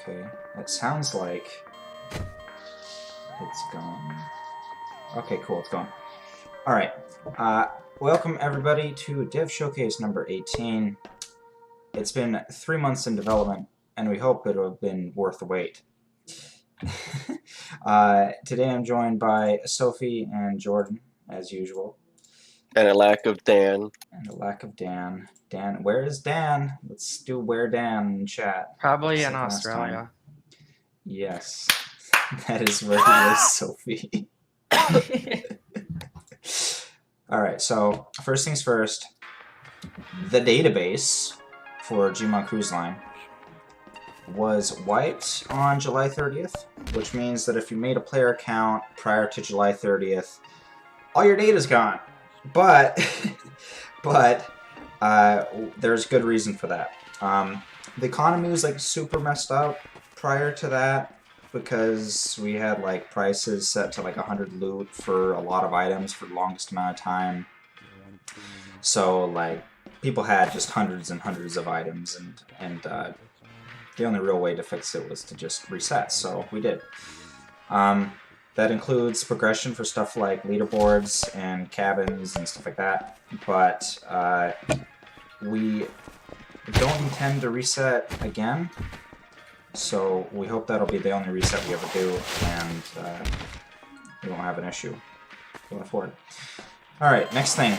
Okay, it sounds like it's gone. Okay, cool, it's gone. Alright, welcome everybody to Dev Showcase number 18. It's been 3 months in development, and we hope it'll have been worth the wait. Today I'm joined by Sophie and Jordan, as usual. And a lack of Dan. And a lack of Dan. Dan, where is Dan? Let's do where Dan in chat. Probably in Australia. Yes, that is where he is, Sophie. Alright, so first things first, the database for GMod Cruise Line was wiped on July 30th, which means that if you made a player account prior to July 30th, all your data's gone. But there's good reason for that. The economy was like super messed up prior to that because we had like prices set to like 100 loot for a lot of items for the longest amount of time. So like people had just hundreds and hundreds of items, and the only real way to fix it was to just reset. So we did. That includes progression for stuff like leaderboards and cabins and stuff like that, but we don't intend to reset again, so we hope that'll be the only reset we ever do, and we won't have an issue going forward. Alright, next thing.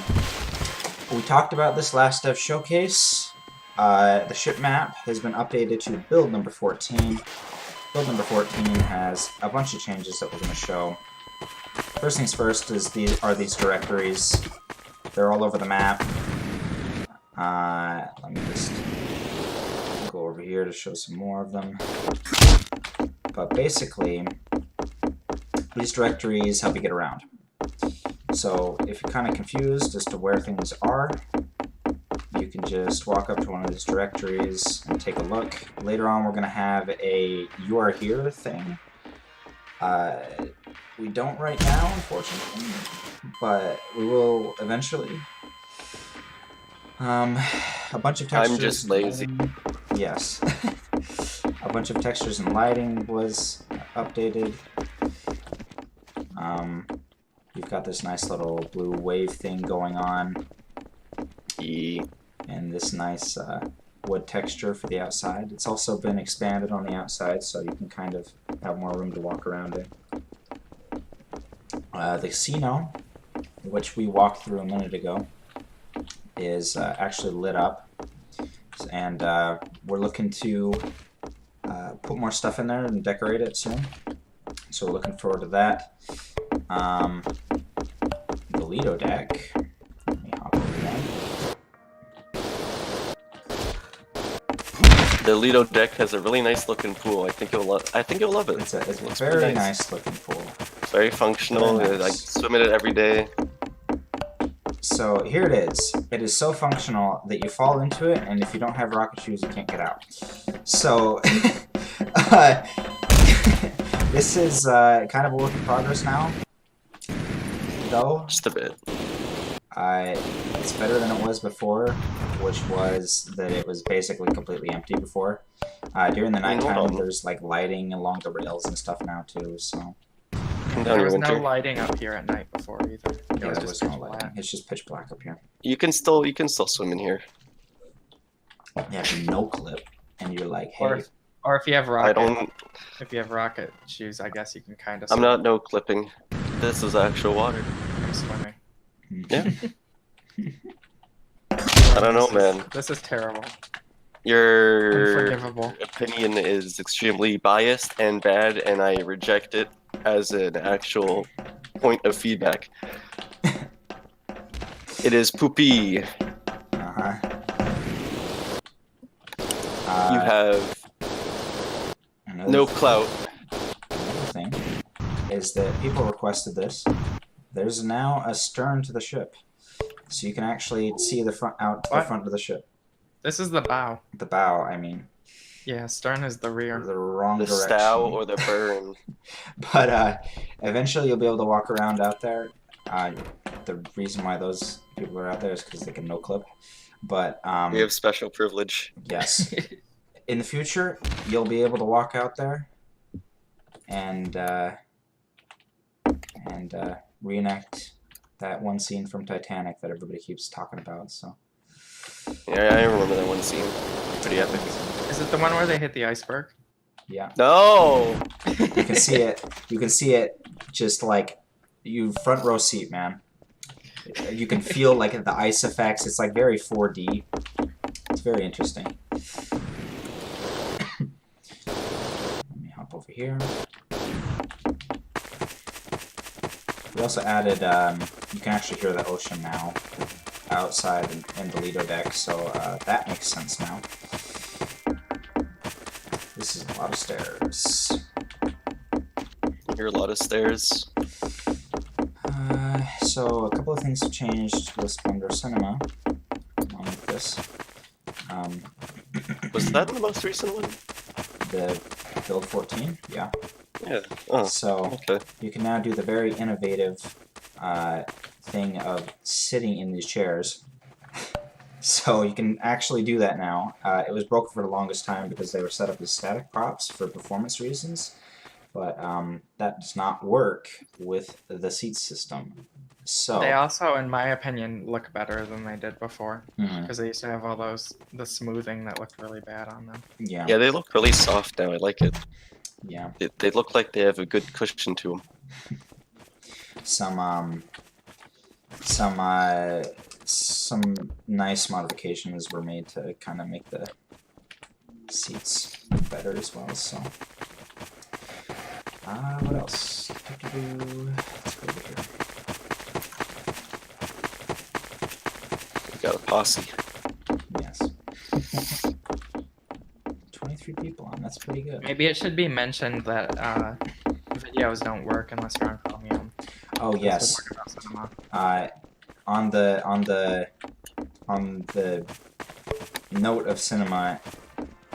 We talked about this last Dev Showcase. The ship map has been updated to build number 14. Build number 14 has a bunch of changes that we're going to show. First things first is these directories. They're all over the map. Let me just go over here to show some more of them. But basically, these directories help you get around. So if you're kind of confused as to where things are, you can just walk up to one of these directories and take a look. Later on, we're going to have a "You Are Here" thing. We don't right now, unfortunately, but we will eventually. A bunch of textures. I'm just lazy. Yes. A bunch of textures and lighting was updated. You've got this nice little blue wave thing going on. And this nice wood texture for the outside. It's also been expanded on the outside, so you can kind of have more room to walk around in. The casino, which we walked through a minute ago, is actually lit up, and we're looking to put more stuff in there and decorate it soon. So we're looking forward to that. The Lido deck. Let me hop over there. The Lido deck has a really nice looking pool. I think you'll love it. It's a very nice looking pool. It's very functional. Very nice. I swim in it every day. So here it is. It is so functional that you fall into it, and if you don't have rocket shoes, you can't get out. So this is kind of a work in progress now, though. Just a bit. It's better than it was before, which was that it was basically completely empty before. During the nighttime, there's like lighting along the rails and stuff now too. So there was no lighting up here at night before either. Yeah, there was no lighting. It's just pitch black up here. You can still swim in here. You have no clip, and you're like, hey. Or if you have rocket shoes, I guess you can kind of. I'm not no clipping. This is actual water. I'm swimming. Yeah. I don't know, man. This is terrible. Your Unforgivable. opinion is extremely biased and bad, and I reject it as an actual point of feedback. It is poopy. Uh-huh. You have no clout. Another thing is that people requested this. There's now a stern to the ship, so you can actually see the front out to the front of the ship. This is the bow. The bow, I mean. Yeah, stern is the rear. The wrong the direction. The stow or the burn. But eventually you'll be able to walk around out there. The reason why those people are out there is because they can no clip. But we have special privilege. Yes. in the future, you'll be able to walk out there and reenact that one scene from Titanic that everybody keeps talking about. So. Yeah, I remember that one scene. Pretty epic. Is it the one where they hit the iceberg? Yeah. No. You can see it. You can see it. Just like you front row seat, man. You can feel like the ice effects. It's like very 4D. It's very interesting. Let me hop over here. We also added. You can actually hear the ocean now outside in the Lido deck, so that makes sense now. This is a lot of stairs. I hear a lot of stairs. So a couple of things have changed with Splendor Cinema, along with this. Was that the most recent one? The Build 14, yeah. Yeah. Oh, so okay. You can now do the very innovative thing of sitting in these chairs. So you can actually do that now. It was broken for the longest time because they were set up as static props for performance reasons, but that does not work with the seat system. So they also, in my opinion, look better than they did before because they used to have all the smoothing that looked really bad on them. Yeah. Yeah, they look really soft now. I like it. Yeah. They look like they have a good cushion to them. Some nice modifications were made to kind of make the seats better as well. So, what else? Let's go over here. We got a posse. Yes. 23 people on. That's pretty good. Maybe it should be mentioned that videos don't work unless you're on Chromium. Oh yes. On the note of cinema,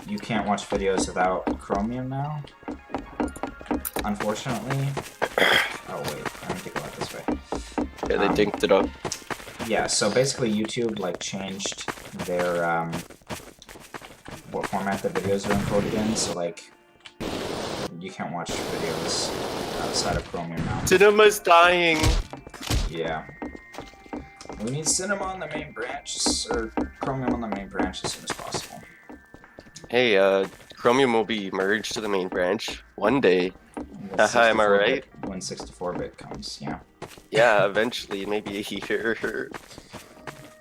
you can't watch videos without Chromium now. Unfortunately. Oh wait, I need to go out this way. Yeah, they dinked it up. Yeah, so basically YouTube like changed their what format the videos are encoded in. So like you can't watch videos outside of Chromium now. Cinema's dying. Yeah. We need cinema on the main branch, or Chromium on the main branch as soon as possible. Hey, Chromium will be merged to the main branch one day. Haha, am I right? When 64-bit comes, yeah. Yeah, eventually, maybe a year.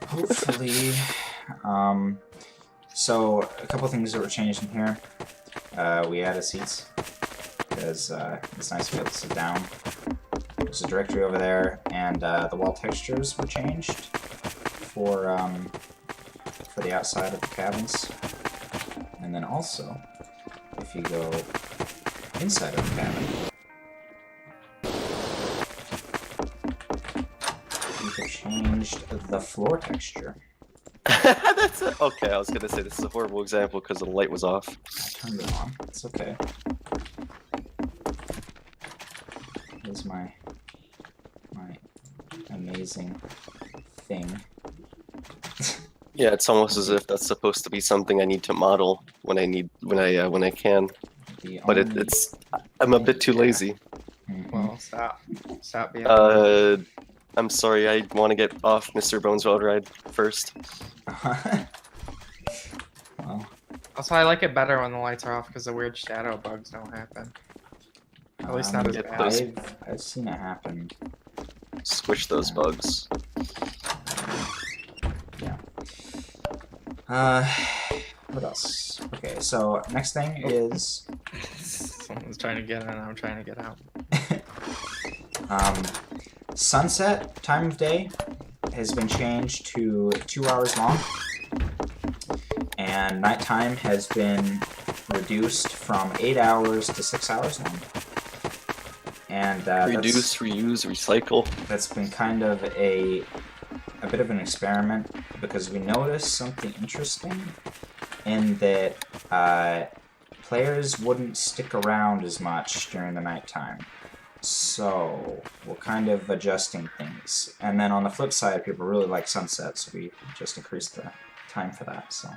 Hopefully. So, a couple things that were changed in here. We added seats, because it's nice to be able to sit down. There's a directory over there, and the wall textures were changed for the outside of the cabins. And then also, if you go inside of the cabin, you have changed the floor texture. That's it. Okay, I was gonna say this is a horrible example because the light was off. I turned it on. It's okay. Here's my amazing thing. Yeah, it's almost as if that's supposed to be something I need to model when I can. But it's I'm a bit too lazy. Well, stop being. I'm sorry. I want to get off Mr. Bones Wild Ride first. Well, Also, I like it better when the lights are off because the weird shadow bugs don't happen. At least not as bad. I've seen it happen. Squish those bugs. Yeah. What else? Okay, so next thing is Someone's trying to get in and I'm trying to get out. sunset time of day has been changed to 2 hours long, and nighttime has been reduced from 8 hours to 6 hours long. And reduce, reuse, recycle. That's been kind of a bit of an experiment because we noticed something interesting in that players wouldn't stick around as much during the nighttime. So we're kind of adjusting things. And then on the flip side, people really like sunset, so we just increased the time for that. So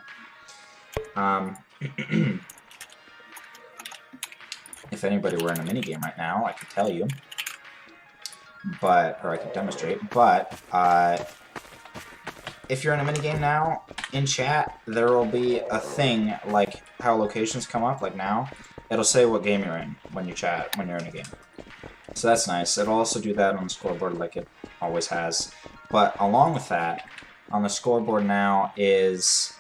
If anybody were in a minigame right now, I could tell you. But, or I could demonstrate. But, if you're in a minigame now, in chat, there will be a thing, like how locations come up, like now. It'll say what game you're in when you chat, when you're in a game. So that's nice. It'll also do that on the scoreboard like it always has. But along with that, on the scoreboard now is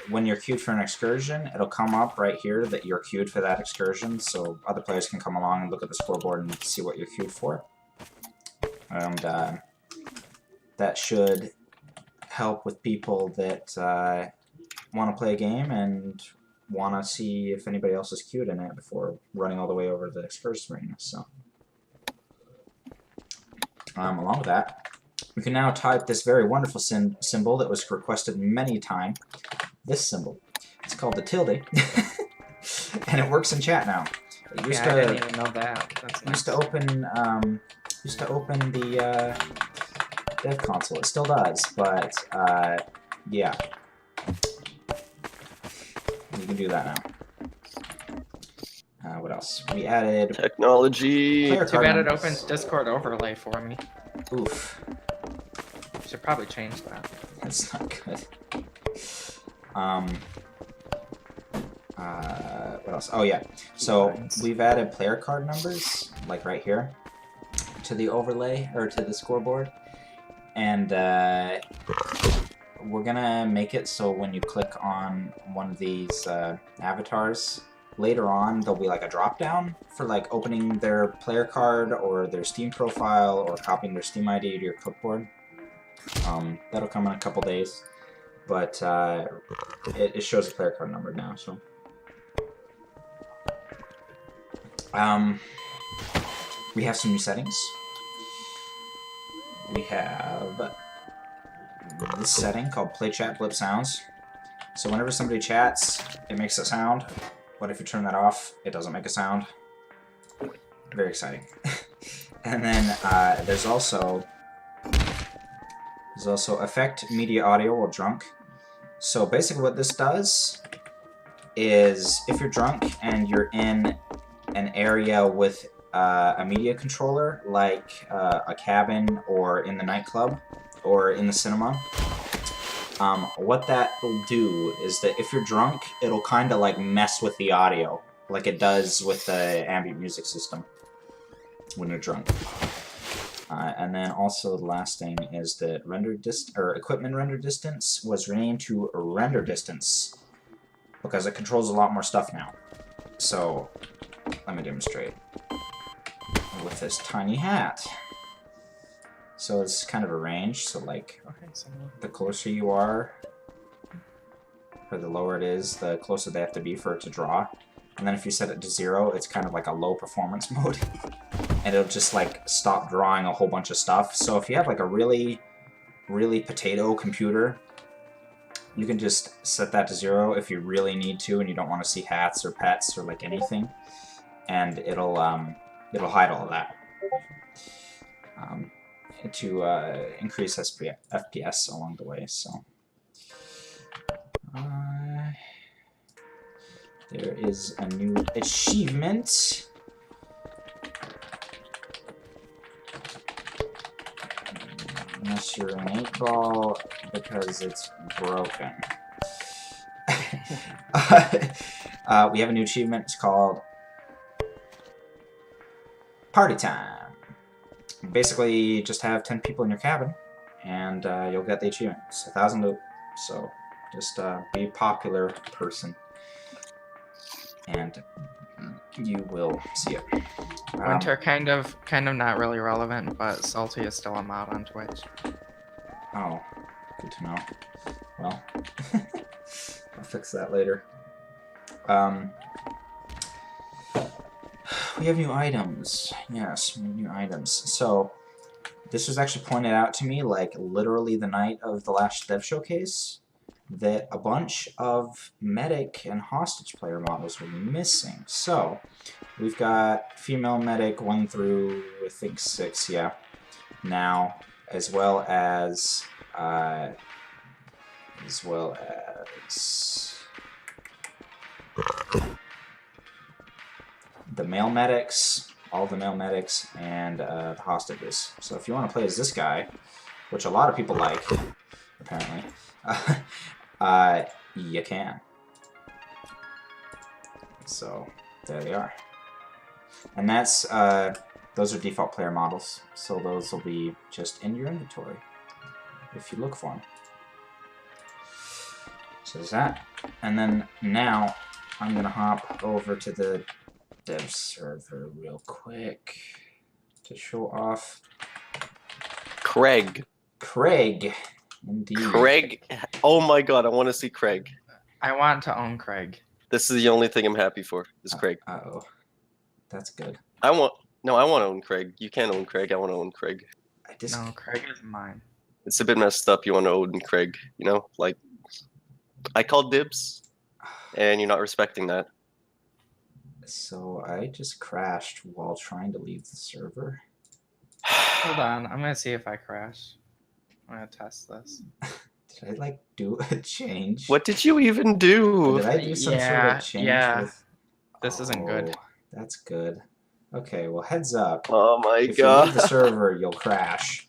when you're queued for an excursion, it'll come up right here that you're queued for that excursion, so other players can come along and look at the scoreboard and see what you're queued for. And that should help with people that want to play a game and want to see if anybody else is queued in it before running all the way over to the excursion arena. So, along with that, we can now type this very wonderful symbol that was requested many times. This symbol. It's called the tilde, and it works in chat now. It used I didn't even know that. That's nice. Used to open the dev console. It still does, but yeah, you can do that now. What else? We added technology. Too bad it opens Discord overlay for me. Oof. Should probably change that. That's not good. What else? Oh yeah. So we've added player card numbers, like right here, to the overlay or to the scoreboard, and we're gonna make it so when you click on one of these avatars, later on there'll be like a drop down for like opening their player card or their Steam profile or copying their Steam ID to your clipboard. That'll come in a couple days, but it shows the player card number now. So, we have some new settings. We have this setting called Play Chat Blip Sounds. So whenever somebody chats, it makes a sound, but if you turn that off, it doesn't make a sound. Very exciting. And then there's also affect media audio while drunk. So basically what this does is if you're drunk and you're in an area with a media controller, like a cabin or in the nightclub or in the cinema, what that will do is that if you're drunk, it'll kind of like mess with the audio like it does with the ambient music system when you're drunk. And then also the last thing is that equipment render distance was renamed to render distance because it controls a lot more stuff now. So let me demonstrate with this tiny hat. So it's kind of a range. So like the closer you are, or the lower it is, the closer they have to be for it to draw. And then if you set it to 0, it's kind of like a low performance mode. And it'll just like stop drawing a whole bunch of stuff. So if you have like a really potato computer, you can just set that to 0 if you really need to and you don't want to see hats or pets or like anything. And it'll hide all of that. To increase FPS along the way, so there is a new achievement. Unless you're an 8-ball, because it's broken. We have a new achievement. It's called Party Time. Basically, just have 10 people in your cabin, and you'll get the achievement. It's 1,000 loot, so just be a popular person, and you will see it. Winter kind of not really relevant, but Salty is still a mod on Twitch. Oh, good to know. Well, I'll fix that later. We have new items. Yes, we have new items. So, this was actually pointed out to me, like, literally the night of the last dev showcase, that a bunch of medic and hostage player models were missing. So, we've got female medic 1 through, I think, 6, yeah, now, as well as the male medics, all the male medics, and the hostages. So if you want to play as this guy, which a lot of people like, apparently, you can. So there they are. And that's those are default player models, so those will be just in your inventory if you look for them. So there's that. And then now I'm gonna hop over to the dev server real quick to show off Craig. Craig. Indeed. Craig. Oh my god, I want to see Craig. I want to own Craig. This is the only thing I'm happy for, is Craig. Uh-oh. That's good. I want to own Craig. You can't own Craig. I want to own Craig. No, Craig is mine. It's a bit messed up. You want to own Craig, you know? Like, I called dibs, and you're not respecting that. So I just crashed while trying to leave the server. Hold on, I'm gonna see if I crash. I'm gonna test this. Did I like do a change? What did you even do? Did I do some sort of change? Yeah. With... This isn't good. That's good. Okay, well, heads up. Oh my if god. you leave the server, you'll crash.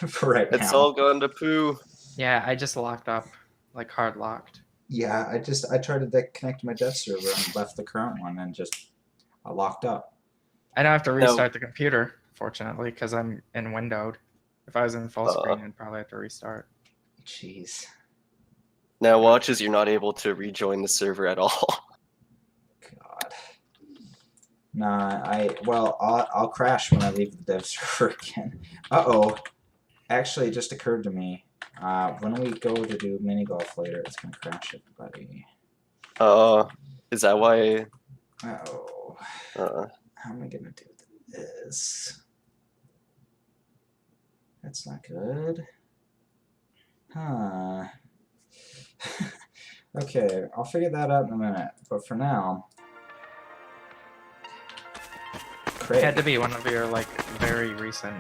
For right now. It's all gone to poo. Yeah, I just locked up, like hard locked. Yeah, I tried to connect to my dev server and left the current one and just locked up. I don't have to restart the computer, fortunately, because I'm in windowed. If I was in full screen, I'd probably have to restart. Jeez. Now watch as you're not able to rejoin the server at all. God. Nah, I'll crash when I leave the dev server again. Uh-oh. Actually, it just occurred to me. When we go to do mini golf later, it's gonna crash everybody. Is that why? Uh-oh. How am I gonna do this? That's not good. Huh. Okay, I'll figure that out in a minute. But for now, Craig. It had to be one of your, like, very recent.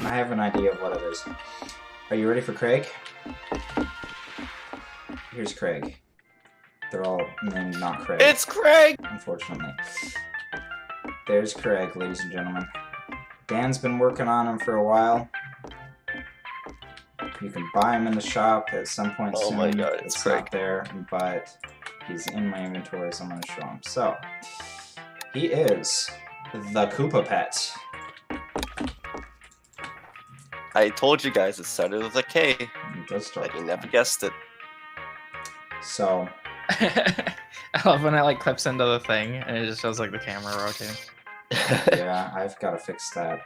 I have an idea of what it is. Are you ready for Craig? Here's Craig. They're all named not Craig. It's Craig! Unfortunately. There's Craig, ladies and gentlemen. Dan's been working on him for a while. You can buy him in the shop at some point soon. Oh my god, it's Craig. Not there, but he's in my inventory, so I'm going to show him. So, he is the Koopa Pet. I told you guys it started with a K. It does start. But you never guessed it. So, I love when it like clips into the thing and it just shows like the camera rotating. yeah, I've got to fix that.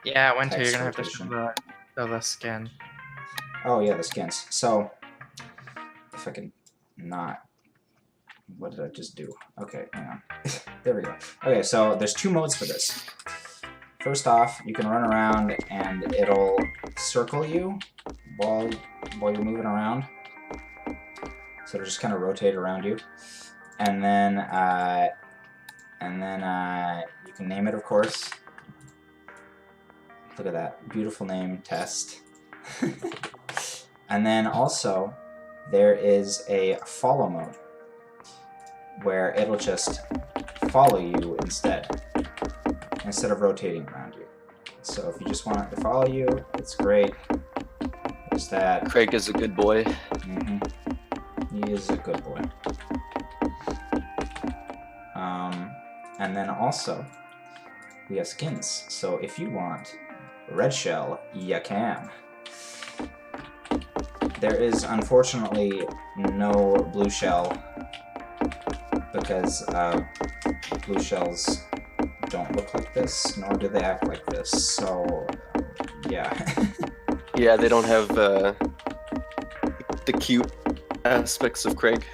Yeah, Winter, you're text gonna have to rotation. show the skin. Oh yeah, the skins. So, if I can not... What did I just do? Okay, hang on. There we go. Okay, so there's two modes for this. First off, you can run around and it'll circle you while you're moving around. So it'll just kind of rotate around you. And then you can name it, of course. Look at that. Beautiful name, Test. And then also, there is a follow mode, where it'll just follow you instead of rotating around you. So if you just want it to follow you, it's great. There's that. Craig is a good boy. He is a good boy. And then also, we have skins. So if you want red shell, you can. There is unfortunately no blue shell because blue shells don't look like this, nor do they act like this. So, yeah. Yeah, they don't have the cute aspects of Craig.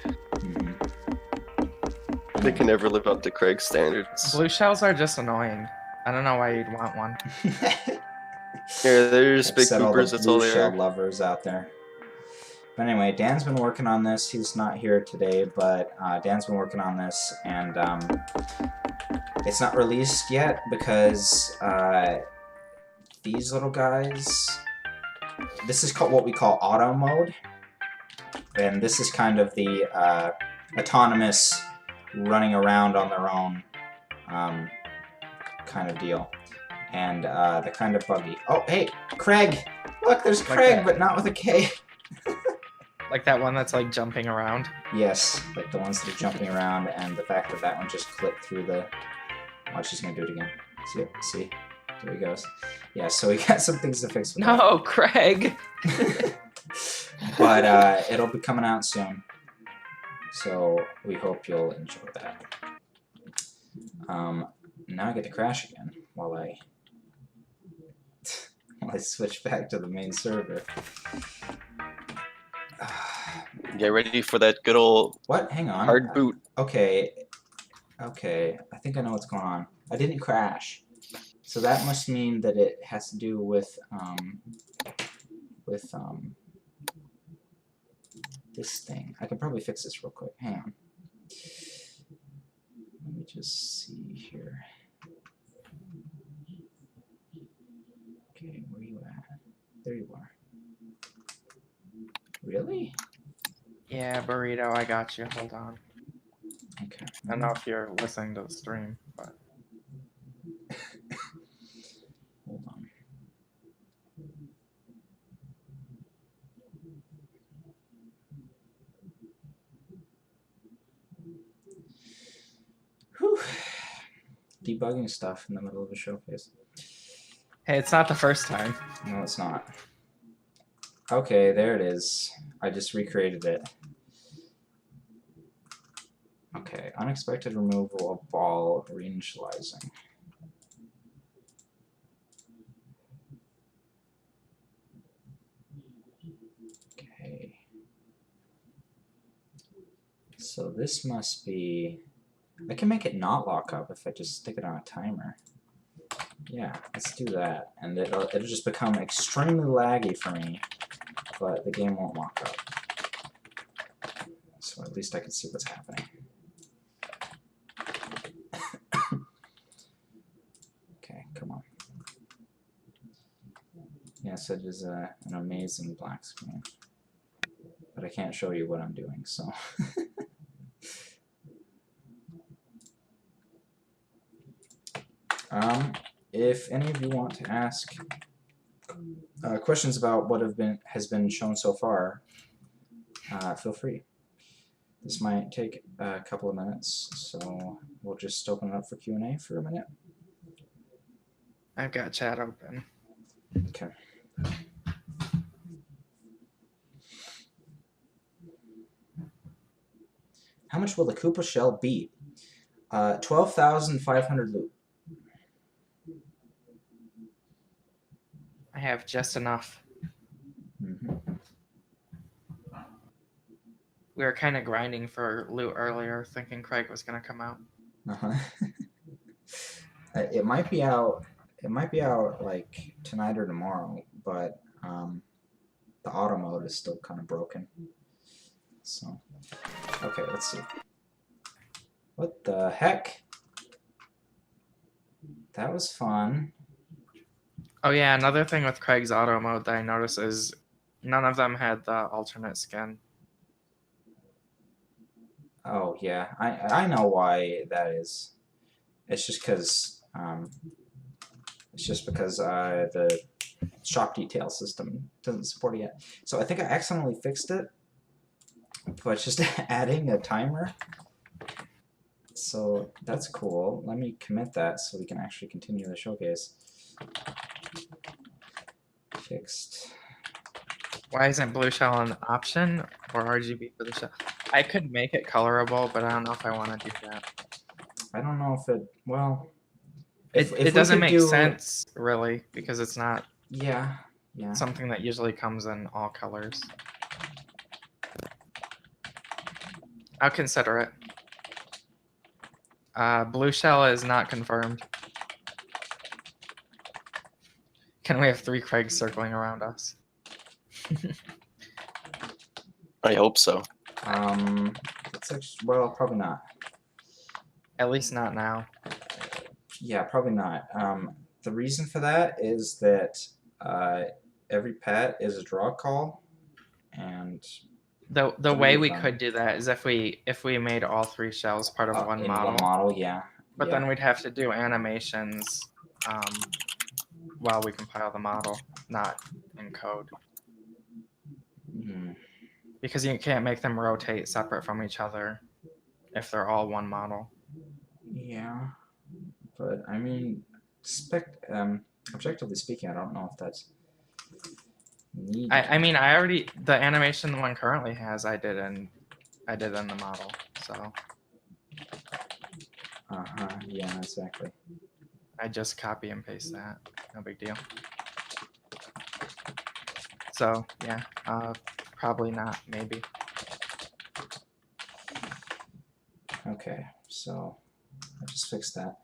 They can never live up to Craig's standards. Blue shells are just annoying. I don't know why you'd want one. Yeah, they're just big poopers, that's all blue they shell are. lovers out there. But anyway, Dan's been working on this. He's not here today, but Dan's been working on this, and it's not released yet because these little guys... This is called what we call auto mode, and this is kind of the autonomous running around on their own kind of deal. And they're kind of buggy. Oh, hey, Craig! Look, there's Craig, but not with a K. Like that one that's like jumping around? Yes, like the ones that are jumping around, and the fact that that one just clipped through the... Watch, he's gonna do it again. See? There he goes. Yeah, so we got some things to fix with No, Craig! But it'll be coming out soon. So we hope you'll enjoy that. Now I get to crash again while I switch back to the main server. Get ready for that good old What? Hang on. hard boot. Okay. I think I know what's going on. I didn't crash. So that must mean that it has to do with this thing. I can probably fix this real quick. Hang on. Let me just see here. Okay, where are you at? There you are. Really? Yeah, Burrito, I got you. Hold on. Okay. I don't know if you're listening to the stream, but... Hold on. Whew. Debugging stuff in the middle of a showcase. Hey, it's not the first time. No, it's not. Okay, there it is. I just recreated it. Okay, unexpected removal of ball reinitializing. Okay. So this must be... I can make it not lock up if I just stick it on a timer. Yeah, let's do that. And it'll just become extremely laggy for me, but the game won't lock up. So at least I can see what's happening. Okay, come on. Yes, it is an amazing black screen. But I can't show you what I'm doing, so... If any of you want to ask questions about what has been shown so far, feel free. This might take a couple of minutes, so we'll just open it up for Q&A for a minute. I've got chat open. Okay. How much will the Koopa shell be? 12,500 loot. I have just enough. Mm-hmm. We were kind of grinding for loot earlier, thinking Craig was going to come out. Uh-huh. It might be out. It might be out like tonight or tomorrow, but the auto mode is still kind of broken. So, okay, let's see. What the heck? That was fun. Oh yeah, another thing with Craig's auto mode that I noticed is none of them had the alternate skin. Oh yeah, I know why that is. It's just because the shop detail system doesn't support it yet. So I think I accidentally fixed it, but just adding a timer. So that's cool. Let me commit that so we can actually continue the showcase. Fixed. Why isn't blue shell an option or RGB for the shell? I could make it colorable, but I don't know if I want to do that. I don't know if it, well... It doesn't make sense, really, because it's not something that usually comes in all colors. I'll consider it. Blue shell is not confirmed. Can we have 3 Craigs circling around us? I hope so. It's actually, well, probably not. At least not now. Yeah, probably not. The reason for that is that every pet is a draw call, and The way we of them. could do that is if we made all 3 shells part of one in model. one model, yeah. But yeah. then we'd have to do animations while we compile the model, not in code. Hmm. Because you can't make them rotate separate from each other if they're all one model. Yeah, but I mean, objectively speaking, I don't know if that's needed. I mean, I already the animation the one currently has I did in the model, so yeah, exactly. I just copy and paste that. No big deal. So yeah, probably not. Maybe. Okay, so I just fixed that.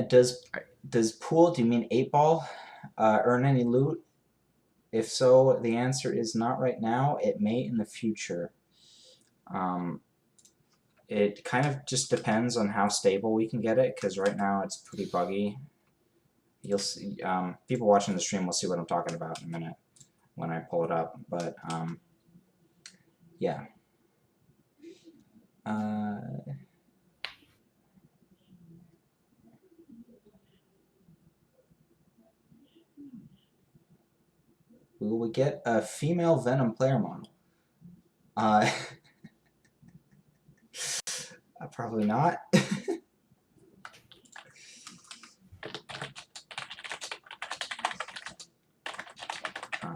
Does pool? Do you mean 8-ball? Earn any loot? If so, the answer is not right now. It may in the future. It kind of just depends on how stable we can get it, because right now it's pretty buggy. You'll see. People watching the stream will see what I'm talking about in a minute when I pull it up. But yeah. Will we get a female Venom player model? Probably not.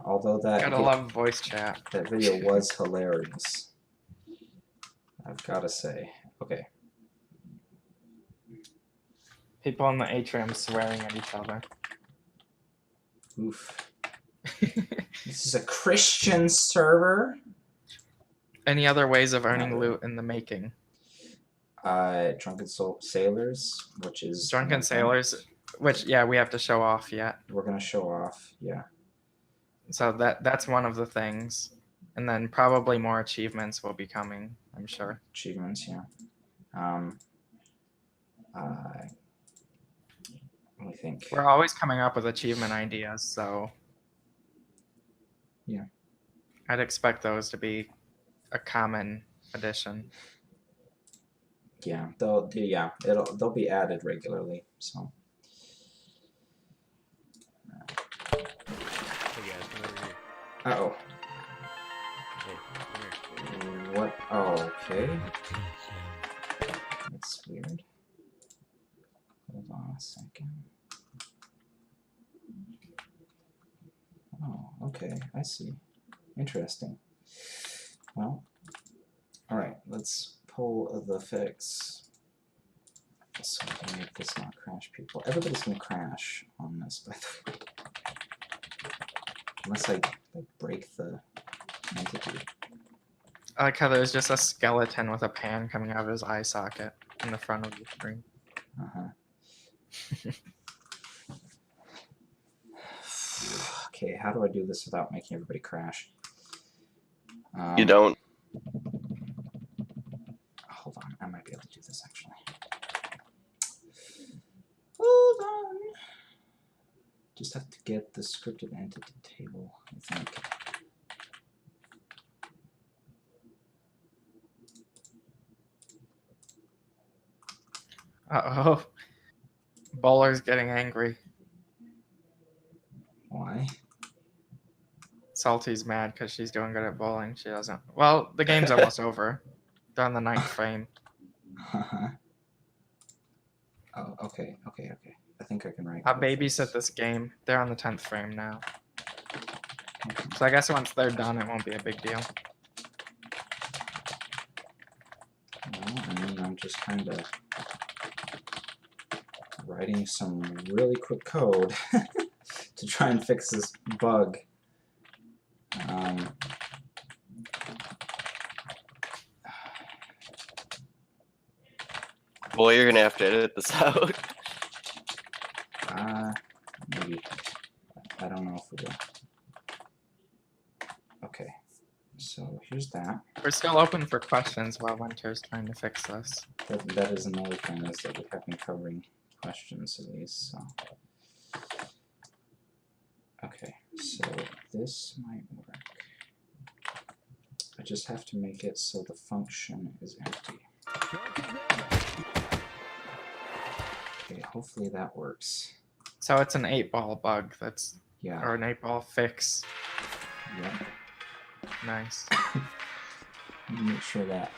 Although Gotta love voice chat. That video was hilarious. I've got to say. Okay. People in the atrium swearing at each other. Oof. This is a Christian server. Any other ways of earning loot in the making? Drunken Sailors, which is Drunken Sailors, which yeah, we have to show off yet. We're gonna show off, yeah. So that's one of the things, and then probably more achievements will be coming, I'm sure. Achievements, yeah. Let me think. We're always coming up with achievement ideas, so yeah, I'd expect those to be a common addition. Yeah, they'll be added regularly. So. Hey guys, come over here. Uh-oh. Hey, come here. What? Oh, okay. That's weird. Hold on a second. Oh, okay. I see. Interesting. Well, alright. Let's pull the fix. So we can make this not crash people. Everybody's gonna crash on this, by the way. Unless I break the entity. I like how there's just a skeleton with a pan coming out of his eye socket in the front of the screen. Okay, how do I do this without making everybody crash? You don't. Hold on, I might be able to do this actually. Hold on. Just have to get the scripted entity table, I think. Uh-oh. Bowler's getting angry. Why? Salty's mad because she's doing good at bowling. She doesn't. Well, the game's almost over. They're on the 9th frame. Oh, okay. I think I can write. I'll babysit this game. They're on the 10th frame now. So I guess once they're done, it won't be a big deal. Well, I mean, I'm just kind of writing some really quick code to try and fix this bug. Boy, you're gonna have to edit this out. Maybe. I don't know if we will. Okay, so here's that. We're still open for questions while Winter's trying to fix this. That is another thing, is that we have been covering questions at least, so. Okay, so this might work. just have to make it so the function is empty. Okay, hopefully that works. So it's an 8-ball bug. That's Yeah. or an 8-ball fix. Yep. Nice. Make sure that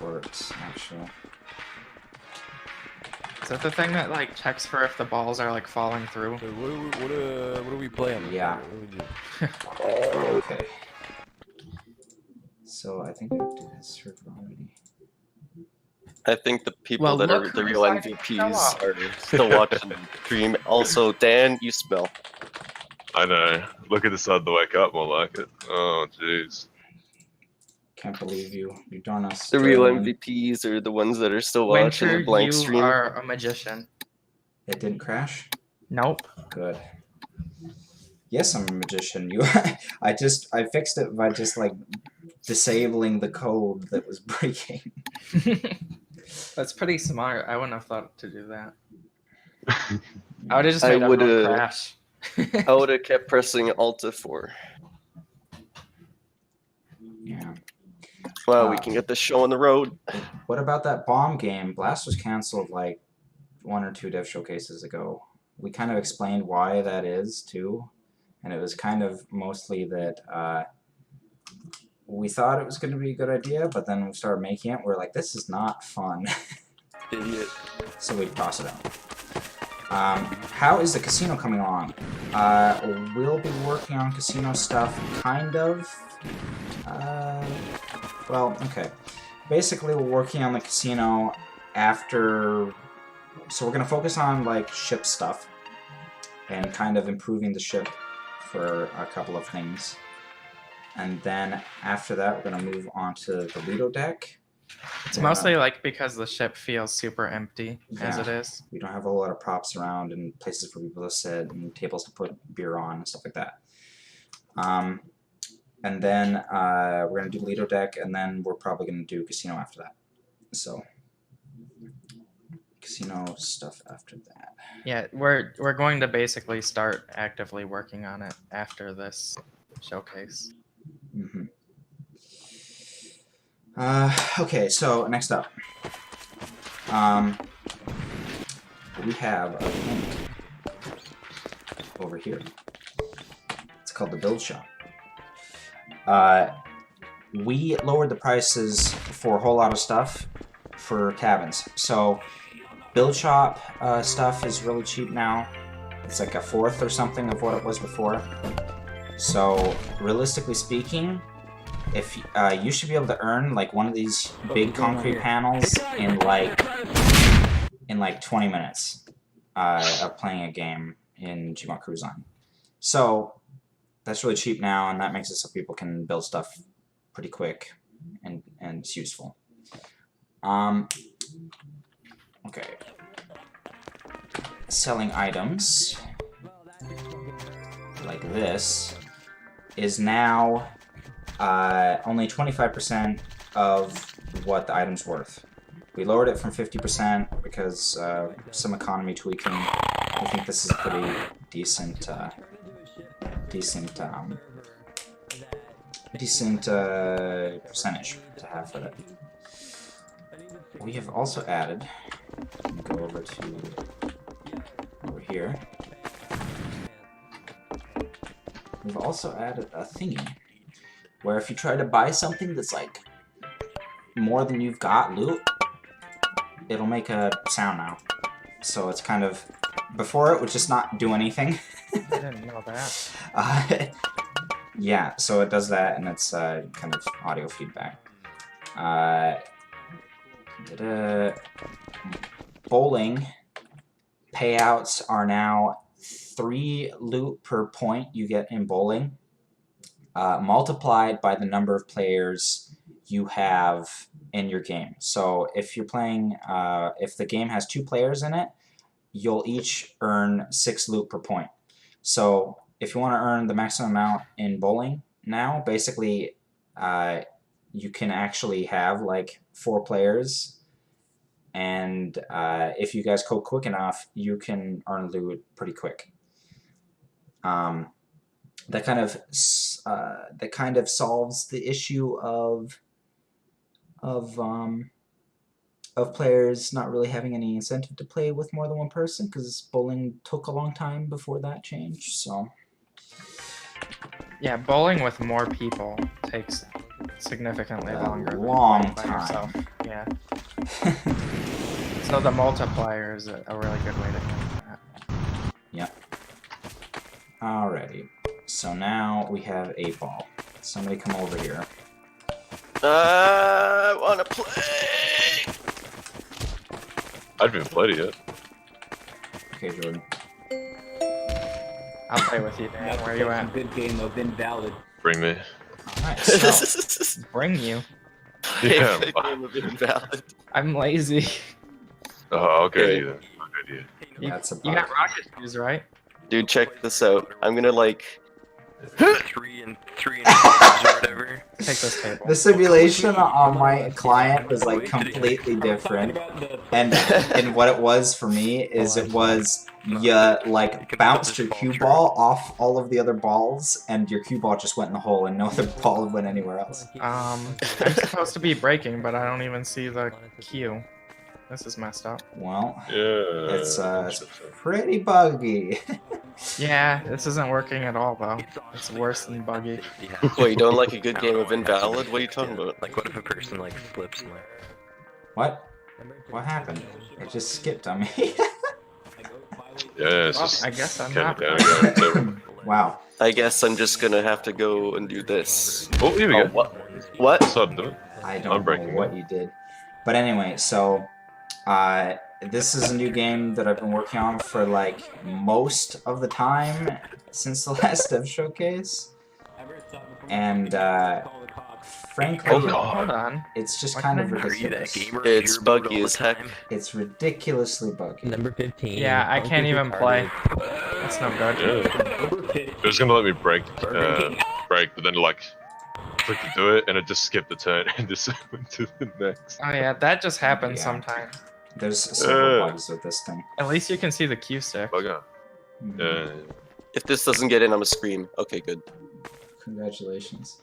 works, actually. Is that the thing that like checks for if the balls are like falling through? So what are we playing? Yeah. What do we do? Okay. So I think I did this server already. I think the people Well, that are look the who real decided to show MVPs up. are still watching the stream. Also, Dan, you smell. I know. Look at the side to wake up, more like it. Oh, jeez. Can't believe you've done us. The real dirty. MVPs are the ones that are still watching Winter, the blank you stream. are a magician. It didn't crash? Nope. Good. Yes, I'm a magician. I fixed it by just like disabling the code that was breaking. That's pretty smart. I wouldn't have thought to do that. I would have just I made everyone would've- crash. I would have kept pressing Alt F4. Yeah. Well, we can get this show on the road. What about that bomb game? Blast was canceled like 1 or 2 dev showcases ago. We kind of explained why that is too, and it was kind of mostly that we thought it was going to be a good idea, but then we started making it. We're like, this is not fun. Idiot. So we toss it out. How is the casino coming along? We'll be working on casino stuff, kind of. Well, okay. Basically, we're working on the casino after... So we're going to focus on, like, ship stuff and kind of improving the ship for a couple of things. And then after that, we're going to move on to the Lido deck. It's mostly like because the ship feels super empty as Yeah. it is. We don't have a lot of props around and places for people to sit and tables to put beer on and stuff like that. And then we're going to do Lido deck, and then we're probably going to do casino after that. So, casino stuff after that. Yeah, we're going to basically start actively working on it after this showcase. Mm-hmm. Okay, so next up. We have a link over here. It's called the Build Shop. We lowered the prices for a whole lot of stuff for cabins. So Build Shop stuff is really cheap now. It's like a fourth or something of what it was before. So realistically speaking, if you should be able to earn like one of these big concrete panels in like 20 minutes of playing a game in GMod Cruise-On. So that's really cheap now, and that makes it so people can build stuff pretty quick and it's useful. Okay. Selling items like this is now only 25% of what the item's worth. We lowered it from 50% because some economy tweaking. I think this is a pretty decent percentage to have for it. We have also added, let me go over here. We've also added a thingy where if you try to buy something that's like more than you've got loot, it'll make a sound now. So it's kind of, before it would just not do anything. I didn't know that. Yeah, so it does that, and it's kind of audio feedback. Bowling payouts are now 3 loot per point you get in bowling, multiplied by the number of players you have in your game. So if you're playing, if the game has 2 players in it, you'll each earn 6 loot per point. So if you want to earn the maximum amount in bowling now, basically you can actually have like 4 players, and if you guys code quick enough, you can earn loot pretty quick. that kind of solves the issue of players not really having any incentive to play with more than one person, because bowling took a long time before that changed. So Yeah, bowling with more people takes significantly A longer than long playing by time. yourself. Yeah. So the multiplier is a really good way to handle that. Yep. Alrighty. So now we have 8 ball. Somebody come over here. I wanna play. I haven't even played it yet. Okay, Jordan. I'll play with you, Dan. Where are you at? Good game of invalid. Bring me. Alright, so Bring you. Yeah. The game of invalid. I'm lazy. Oh, I'll go you then. I'll go you. that's a You got bug. rocket shoes, right? Dude, check this out. I'm gonna like. 3 and 3.5 or whatever. Take this table. The simulation on my client was like completely different, and what it was for me is it was you like bounced your cue ball off all of the other balls, and your cue ball just went in the hole, and no other ball went anywhere else. I'm supposed to be breaking, but I don't even see the cue. This is messed up. Well, Yeah. it's pretty buggy. Yeah, this isn't working at all, though. It's worse than buggy. Wait, you don't like a good game of invalid? What are you talking about? Like, what if a person like flips and like? What? What happened? It just skipped on me. Yeah, it's Well, just I guess I'm count not. it down again. It's over. Wow. I guess I'm just gonna have to go and do this. Oh, here we Oh, go. what? What? What's up, dude? I I'm don't know breaking what you did. But anyway, so this is a new game that I've been working on for like most of the time since the last Dev Showcase. And frankly, Oh, God. Hold on. it's just Why kind of can't I Are you that ridiculous. gamer? It's You're bored buggy all the as heck. time? It's ridiculously buggy. Number 15. Yeah, I can't even play. That's no good. Yeah. It was gonna let me break, but then like click to do it, and it just skipped the turn and just went to the next. Oh yeah, that just happens Yeah. sometimes. There's several bugs with this thing. At least you can see the cue stick. Bugger. Yeah. If this doesn't get in, I'm gonna scream. Okay, good. Congratulations.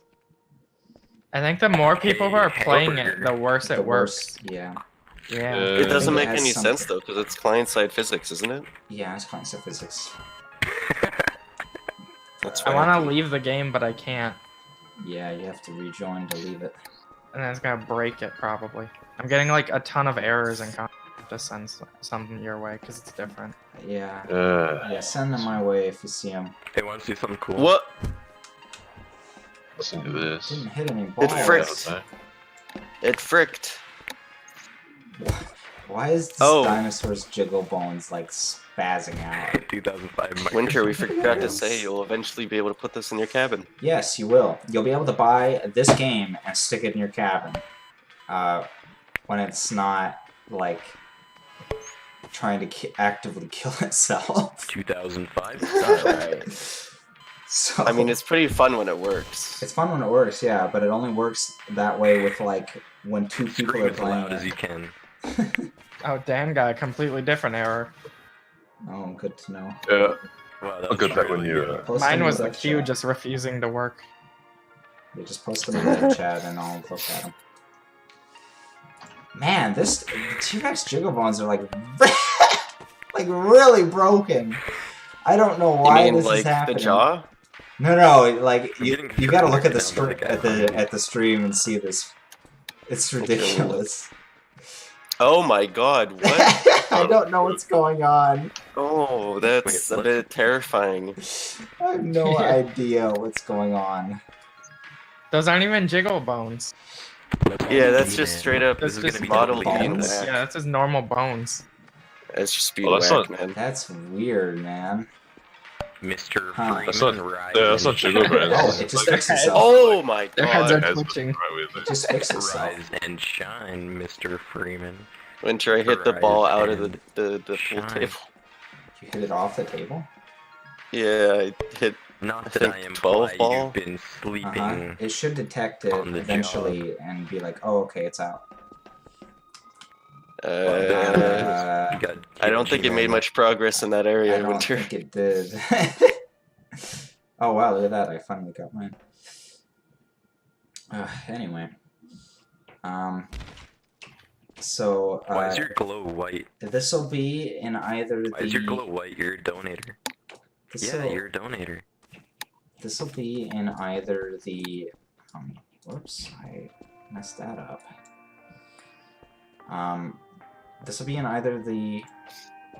I think the more people who are playing it, the worse The it works. worst, yeah. Yeah. It doesn't it make has any some- sense though, because it's client-side physics, isn't it? Yeah, it's concept physics. That's I want to leave the game, but I can't. Yeah, you have to rejoin to leave it. And then it's gonna break it probably. I'm getting like a ton of errors and to send some your way because it's different. Yeah. Yeah. Yeah, send them my way if you see them. Hey, want to see something cool? What? Listen to this. Didn't hit any balls. fricked. It fricked. Why is this Oh. dinosaur's jiggle bones like spazzing out? 2005. Winter, we forgot to say you'll eventually be able to put this in your cabin. Yes, you will. You'll be able to buy this game and stick it in your cabin. When it's not like trying to actively kill itself. 2005. Alright. So I mean, it's pretty fun when it works. it's fun when it works, yeah, but it only works that way with like when two people Scream are as loud playing as you it. can. Oh, Dan got a completely different error. Oh, good to know. Yeah. Wow, that I'll was get back when really you. good. Post Mine them was in the the cue chat. just refusing to work. You just post them in the chat and I'll look at them. Man, the T-Rex jiggle bones are like like really broken. I don't know You why mean this like is happening. the jaw? No, like I'm you getting gotta look at the frustrated at the stream and see this. It's ridiculous. Oh my god, what? I don't know what's going on. Oh, that's a bit terrifying. I have no idea what's going on. Those aren't even jiggle bones. Yeah, that's just straight up That's just model bones. beanbag. Yeah, that's just normal bones. It's just speed Well, that's whack, not- man. That's weird, man. Mr. Huh. Freeman That's not- Rise. Yeah, that's not jiggle bones. Oh, it just Their fixed heads- itself. Oh my Their heads god. are Has- twitching. right with It it. just fixed itself. Rise and shine, Mr. Freeman. Winter, I hit the ball Rise out of and the full shine. table. You hit it off the table? Yeah, I hit. Not I that think I am 12 ball? You've been sleeping. It should detect it on the eventually and be like, oh, okay, it's out. Uh, Uh, You got I don't think it made much progress in that I area, don't Winter. think it did. Oh wow, look at that! I finally got mine. Anyway, so Why is your glow white? this will be in either Why is your glow white? You're a donator. Yeah, you're a donator. This will be in either the whoops, I messed that up. This will be in either the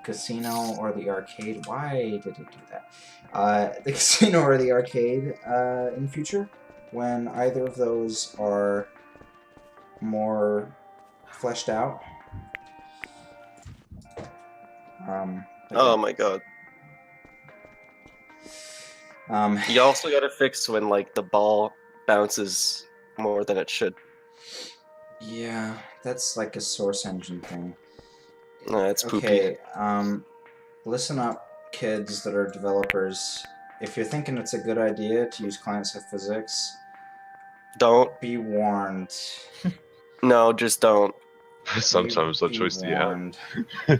casino or the arcade. Why did it do that? The casino or the arcade in the future, when either of those are more fleshed out. Oh my god. You also gotta fix when like the ball bounces more than it should. Yeah, that's like a source engine thing. Nah, it's poopy. Okay, listen up, kids that are developers. If you're thinking it's a good idea to use client-side physics, Don't. be warned. No, just don't. Sometimes the choice that you have. warned.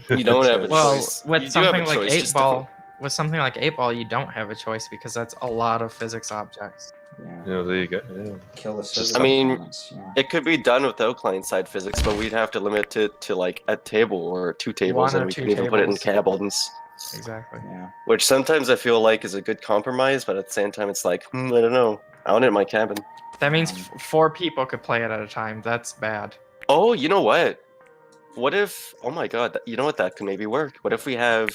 You don't have a Well, choice. with You do have something a like choice, 8 just ball, with something like 8 ball, you don't have a choice because that's a lot of physics objects. Yeah. Yeah, there you go. Yeah. Kill the Just- physics I mean, elements, yeah. It could be done without client-side physics, but we'd have to limit it to like a table or 2 tables, One or and we two can even put it in tables. cabins. Exactly. Yeah. Which sometimes I feel like is a good compromise, but at the same time, it's like, I don't know. I want it in my cabin. That means 4 people could play it at a time. That's bad. Oh, you know what? What if? Oh my god! You know what? That could maybe work. What if we have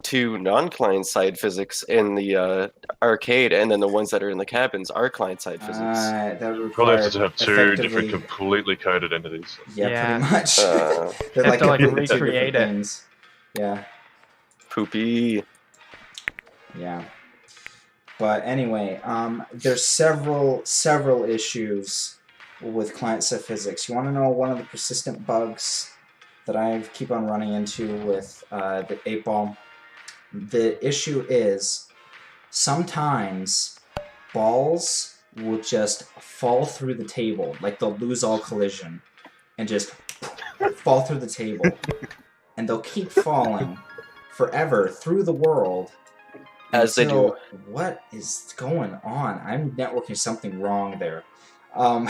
2 non-client side physics in the arcade, and then the ones that are in the cabins are client side physics? That would Probably require have to have 2 effectively- different, completely coded entities. Yeah, Yeah. pretty much. They're Have to, like, completely two recreate different it. things. Yeah. Poopy. Yeah. But anyway, there's several issues with client-side physics. You want to know one of the persistent bugs that I keep on running into with the 8-ball? The issue is sometimes balls will just fall through the table, like they'll lose all collision and just fall through the table, and they'll keep falling forever through the world. As they do. What is going on? I'm networking something wrong there. I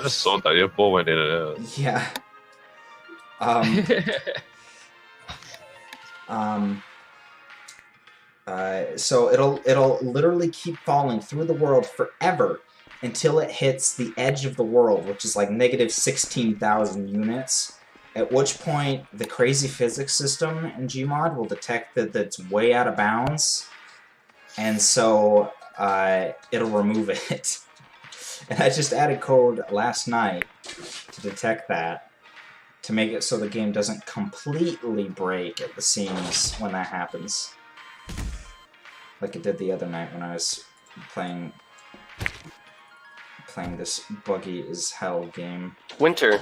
just saw that your ball went in and out. Yeah. So it'll literally keep falling through the world forever until it hits the edge of the world, which is like negative 16,000 units. At which point, the crazy physics system in GMod will detect that that's way out of bounds, and so it'll remove it. And I just added code last night to detect that, to make it so the game doesn't completely break at the seams when that happens. Like it did the other night when I was playing this buggy as hell game. Winter.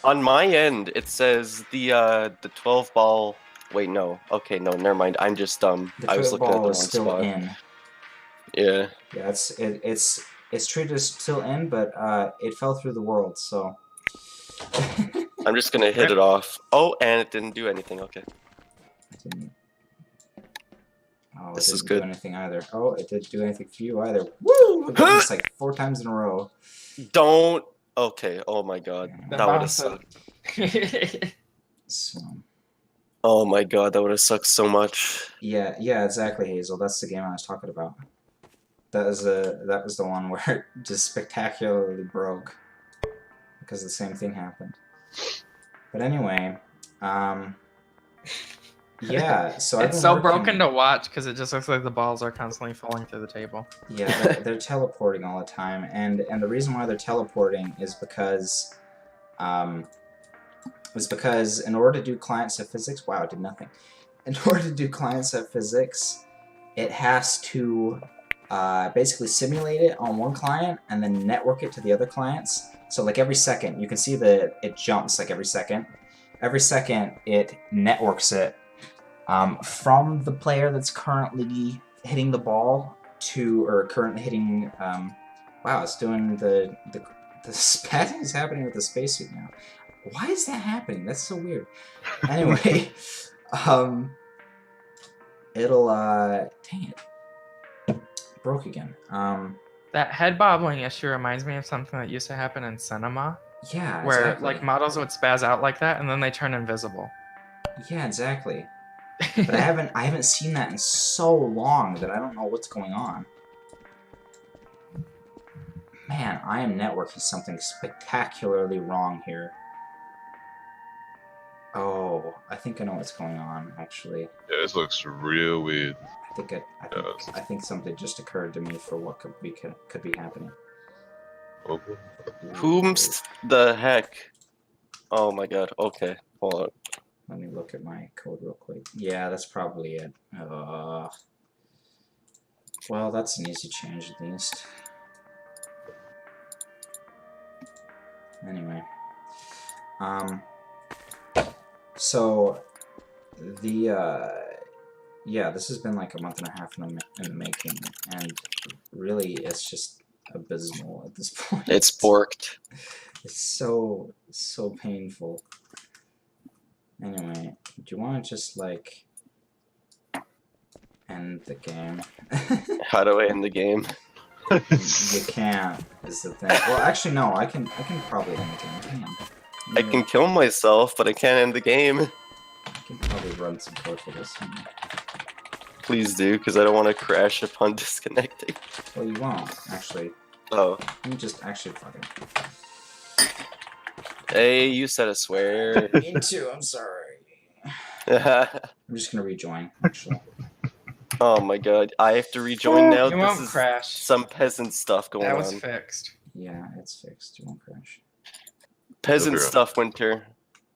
On my end, it says the 12-ball. Wait, no. Okay, no, never mind. I'm just dumb. The I was looking at the ball wrong is still spot. in. Yeah. Yeah, it's treated as still in, but it fell through the world, so. I'm just gonna hit it off. Oh, and it didn't do anything. Okay. Oh, This it is didn't good. do anything either. Oh, it didn't do anything for you either. Woo! I've done this like 4 times in a row. Don't. Okay. Oh my god. The That would have bounce sucked. So, Oh my god, that would have sucked so much. yeah, exactly, Hazel. That's the game I was talking about. That was the one where it just spectacularly broke because the same thing happened. But anyway, yeah. So I've It's been so working- broken to watch because it just looks like the balls are constantly falling through the table. Yeah, they're teleporting all the time, and the reason why they're teleporting is because in order to do client-side physics, wow, it did nothing. In order to do client-side physics, it has to basically simulate it on one client and then network it to the other clients. So like every second, you can see that it jumps like every second. Every second, it networks it from the player that's currently hitting the ball to, or currently hitting, wow, it's doing the spazzing is happening with the spacesuit now. Why is that happening? That's so weird. Anyway, it'll, dang it. broke again. That head bobbling issue reminds me of something that used to happen in cinema, Yeah, where exactly. like models would spaz out like that and then they turn invisible. Yeah, exactly. But I haven't seen that in so long that I don't know what's going on. Man, I am networking something spectacularly wrong here. Oh, I think I know what's going on, actually. Yeah, this looks real weird. I think something just occurred to me for what could be happening. Oh, Whomst the heck? Oh my god. Okay, hold on. Let me look at my code real quick. Yeah, that's probably it. Well, that's an easy change at least. Anyway. So, yeah, this has been like a month and a half in the making, and really, it's just abysmal at this point. It's borked. It's so painful. Anyway, do you want to just, like, end the game? How do I end the game? You can't, is the thing. Well, actually, no, I can probably end the game. I can kill myself, but I can't end the game. I can probably run some code for this. Please do, because I don't want to crash upon disconnecting. Well, you won't, actually. Oh. Let me just actually fuck it. Hey, you said a swear. Me too, I'm sorry. I'm just gonna rejoin, actually. Oh my god, I have to rejoin now? You won't This is crash. some peasant stuff going That on. was fixed. Yeah, it's fixed. You won't crash. Peasant Okay. stuff, Winter.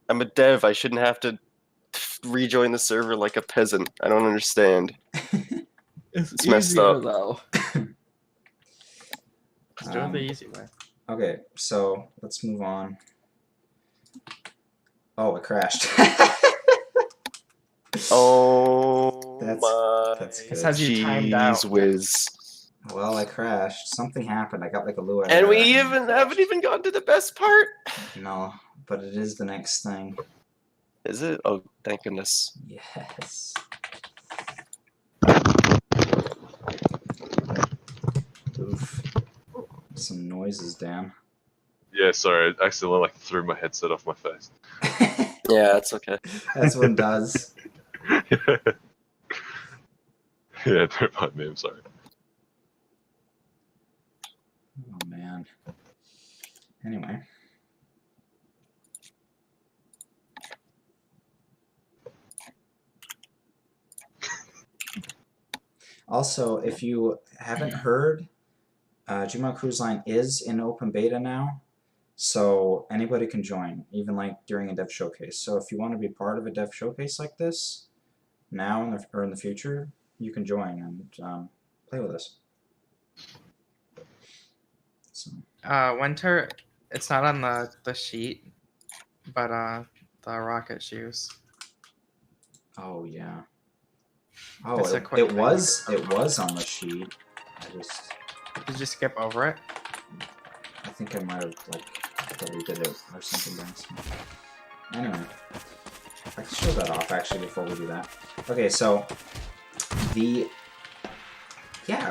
I'm a dev. I shouldn't have to rejoin the server like a peasant. I don't understand. It's messed up. Though. Just do it the easy way. Okay, so let's move on. Oh, it crashed. Oh That's my good. This has you timed out. jeez whiz. Well, I crashed. Something happened. I got like a Lua. And we error and haven't even gotten to the best part. No, but it is the next thing. Is it? Oh, thank goodness. Yes. Oof. Some noises, Dan. yeah, sorry, I accidentally like threw my headset off my face. Yeah, it's okay. That's what it does. Yeah, don't mind me, I'm sorry. Oh man. Anyway. Also, if you haven't heard, GMod Cruise Line is in open beta now, so anybody can join, even like during a dev showcase. So if you want to be part of a dev showcase like this, now or in the future, you can join and play with us. So. Winter, it's not on the sheet, but the rocket shoes. Oh yeah. Oh, It's a it quick was on the sheet. Did you skip over it? I think I might have like deleted it or something by accident. Anyway, I can show that off actually before we do that. Okay, so yeah,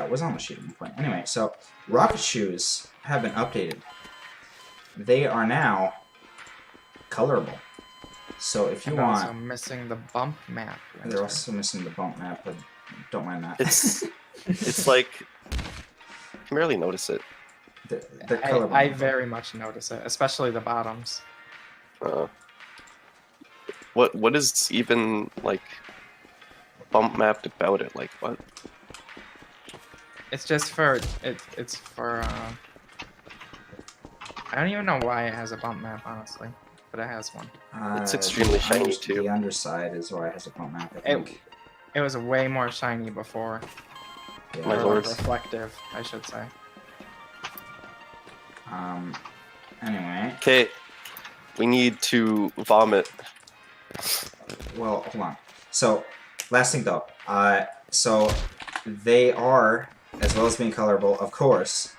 it was on the sheet at one point. Anyway, so rocket shoes have been updated. They are now colorable. So if you want, also missing the bump map. Winter. they're also missing the bump map, but don't mind that. It's like I can barely notice it. They're colorable. I very much notice it, especially the bottoms. What is even like bump mapped about it? Like what? It's just for it's for. I don't even know why it has a bump map, honestly, but it has one. It's extremely shiny, too. The underside is why it has a bump map, I think. It was way more shiny before. Yeah. My Or lord. reflective, I should say. Anyway. Okay, we need to vomit. Well, hold on. So, last thing though. So, they are, as well as being colorable, of course,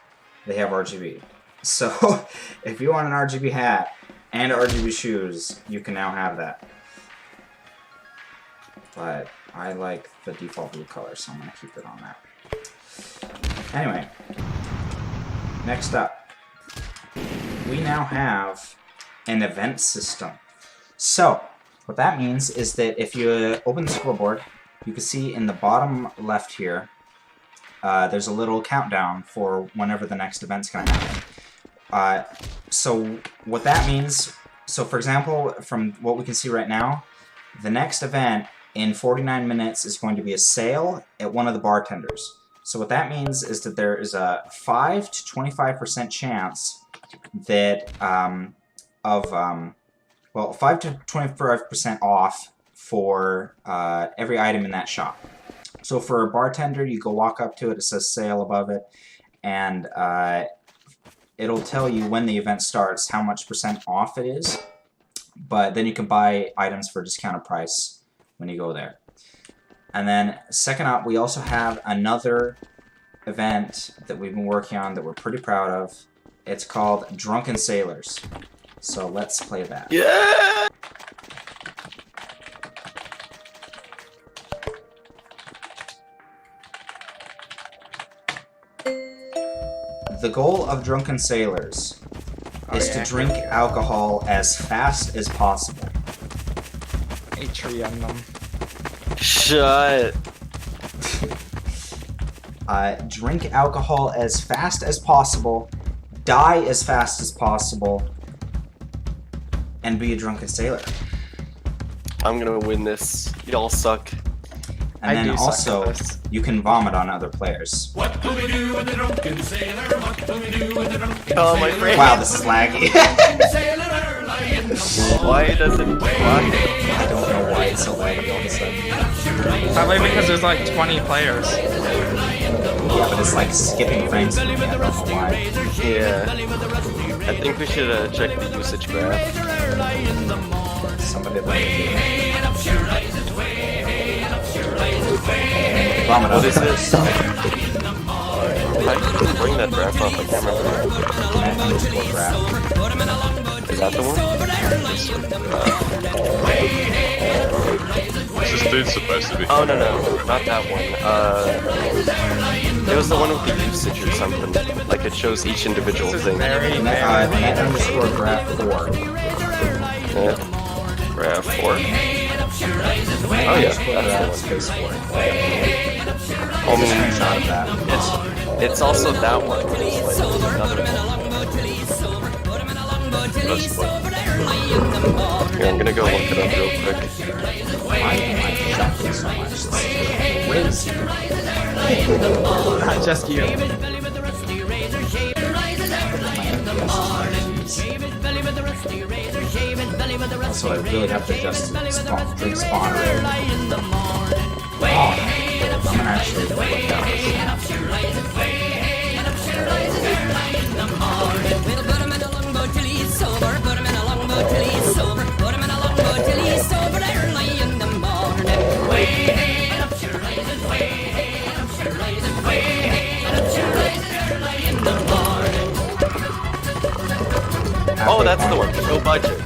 they have RGB. So, if you want an RGB hat and RGB shoes, you can now have that. But I like the default blue color, so I'm going to keep it on that. Anyway, next up, we now have an event system. So, what that means is that if you open the scoreboard, you can see in the bottom left here, there's a little countdown for whenever the next event's going to happen. So what that means, so for example, from what we can see right now, the next event in 49 minutes is going to be a sale at one of the bartenders. So what that means is that there is a 5 to 25% chance that well, 5 to 25% off for every item in that shop. So for a bartender, you go walk up to it, it says sale above it, and it'll tell you when the event starts, how much % off it is, but then you can buy items for a discounted price when you go there. And then second up, we also have another event that we've been working on that we're pretty proud of. It's called Drunken Sailors. So let's play that. Yeah! The goal of Drunken Sailors is to drink alcohol as fast as possible. Atrium them. Shut. Drink alcohol as fast as possible, die as fast as possible, and be a drunken sailor. I'm gonna win this. Y'all suck. And then also, you can vomit on other players. What do we do with the drunken sailor? What do we do with the drunken Oh, my sailor? brain. Wow, this is laggy. Why does it block? I don't know why it's so laggy all of a sudden. Probably because there's like 20 players. Yeah, but it's like skipping frames for me, I don't know why. Yeah. I think we should check the usage graph. Somebody let me vomit What on is other this? How do you bring that graph up? I can't remember. graph. Is that the one? What's this dude supposed to be? Oh, no, not that one. It was the one with the usage or something. Like it shows each individual This is thing. very, net_graph 4. Graph 4? Oh yeah, that's the one. Space 4. I mean, Screenshot of that. it's also that one. It's like another one. That's fun. Here, I'm gonna go look it up real quick. Why am I jumping so much? This is crazy. not just you. Also, I really have to adjust the drink spawn rate. Oh, I'm gonna actually look down this. Oh, that's the one. Show budget.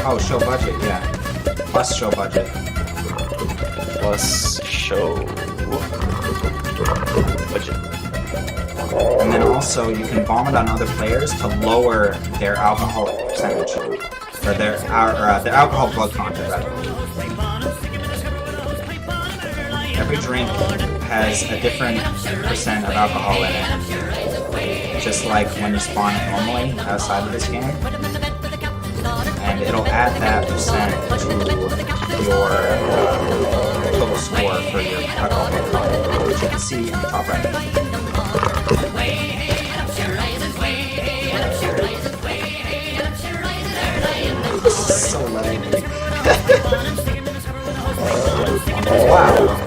Oh, show budget, yeah. Plus show budget. Plus show budget. And then also, you can vomit on other players to lower their alcoholic percentage. Or their alcohol blood content, rather. Every drink has a different percent of alcohol in it. Just like when you spawn it normally outside of this game. And it'll add that percent to your total score for your alcohol blood content, which you can see in the top right. So laggy. Wow.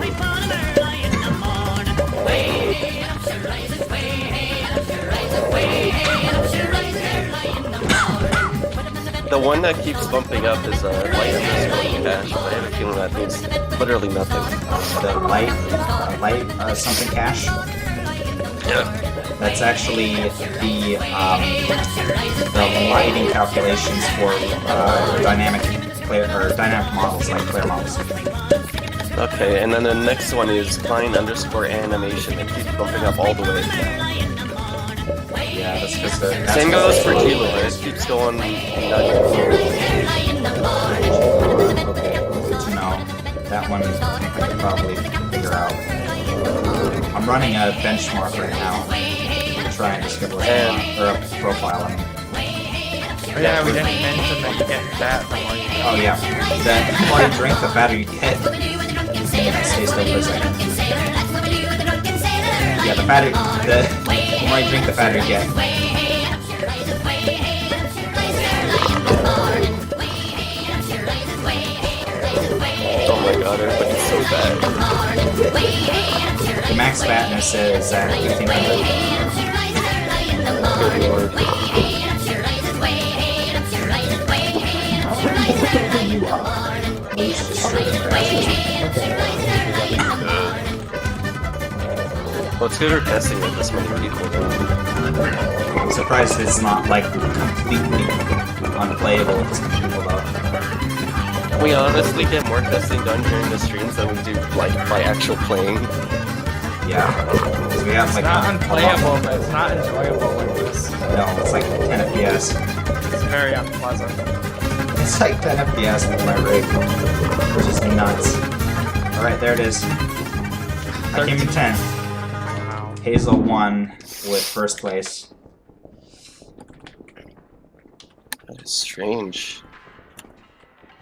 The one that keeps bumping up is light underscore cash. I have a feeling that means literally nothing. The light something cash. Yeah. That's actually the lighting calculations for dynamic models like player models. Okay, and then the next one is Klein underscore animation and keep bumping up all the way. Yeah, that's because the Same goes for GMod, it keeps going nutty. Okay, good to know. That one I could probably figure out. I'm running a benchmark right now to try and just get what's going on, or a profile. I mean. Oh yeah, we didn't mention that you get fat the more you drink. Oh yeah, the more you drink, the fatter you get. Yeah, stay still for a second. Yeah, the more you drink, the fatter you get. Oh my god, everybody's so bad. The max fatness is at 1500. Good lord. Well, it's good we're testing with this many people. I'm surprised it's not like completely unplayable with this many people though. We honestly get more testing done during the streams than we do like by actual playing. Yeah, because we have It's like not unplayable, but it's not enjoyable like this. No, it's like 10 FPS. It's very unpleasant. It's like 10 FPS with my rig, which is nuts. Alright, there it is. I came in 10. Wow. Hazel won with first place. That is strange.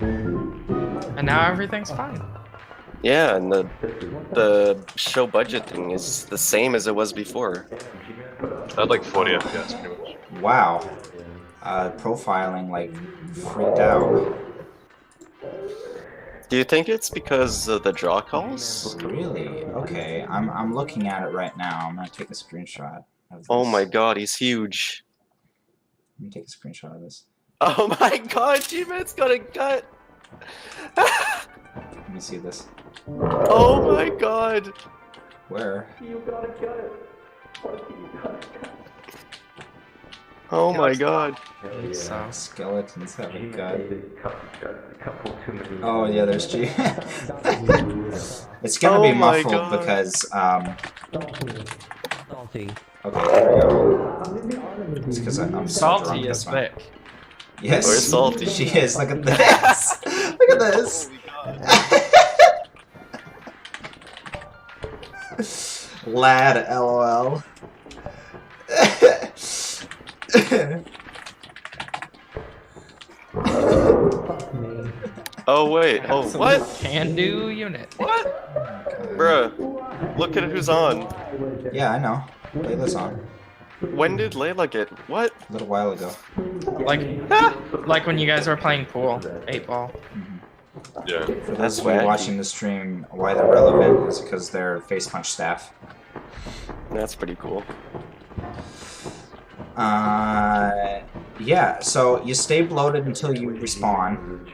And now everything's fine. Yeah, and the show budget thing is the same as it was before. I had like 40 FPS pretty much. Wow. Profiling, like, freaked out. Do you think it's because of the draw calls? Really? Okay, I'm looking at it right now. I'm gonna take a screenshot of this. Oh my god, he's huge. Let me take a screenshot of this. Oh my god, GMod's got a gut! Let me see this. Oh my god! Where? Oh my god. Yeah, skeletons have a gut. Oh yeah, there's G. It's gonna Oh be my muffled God. because Okay, there we go. It's because I'm so Salty drunk, is that's why. thick. Yes, Where's Salty? She is. Look at this. Look at this. Lad, lol. Oh wait, oh Absolute what? Can-do unit. What? Bruh, look at who's on. Yeah, I know. Layla's on. When did Layla get what? A little while ago. Like when you guys were playing pool, 8-ball. Yeah. For those That's of you wacky. watching the stream, why they're relevant is because they're face punch staff. That's pretty cool. Yeah, so you stay bloated until you respawn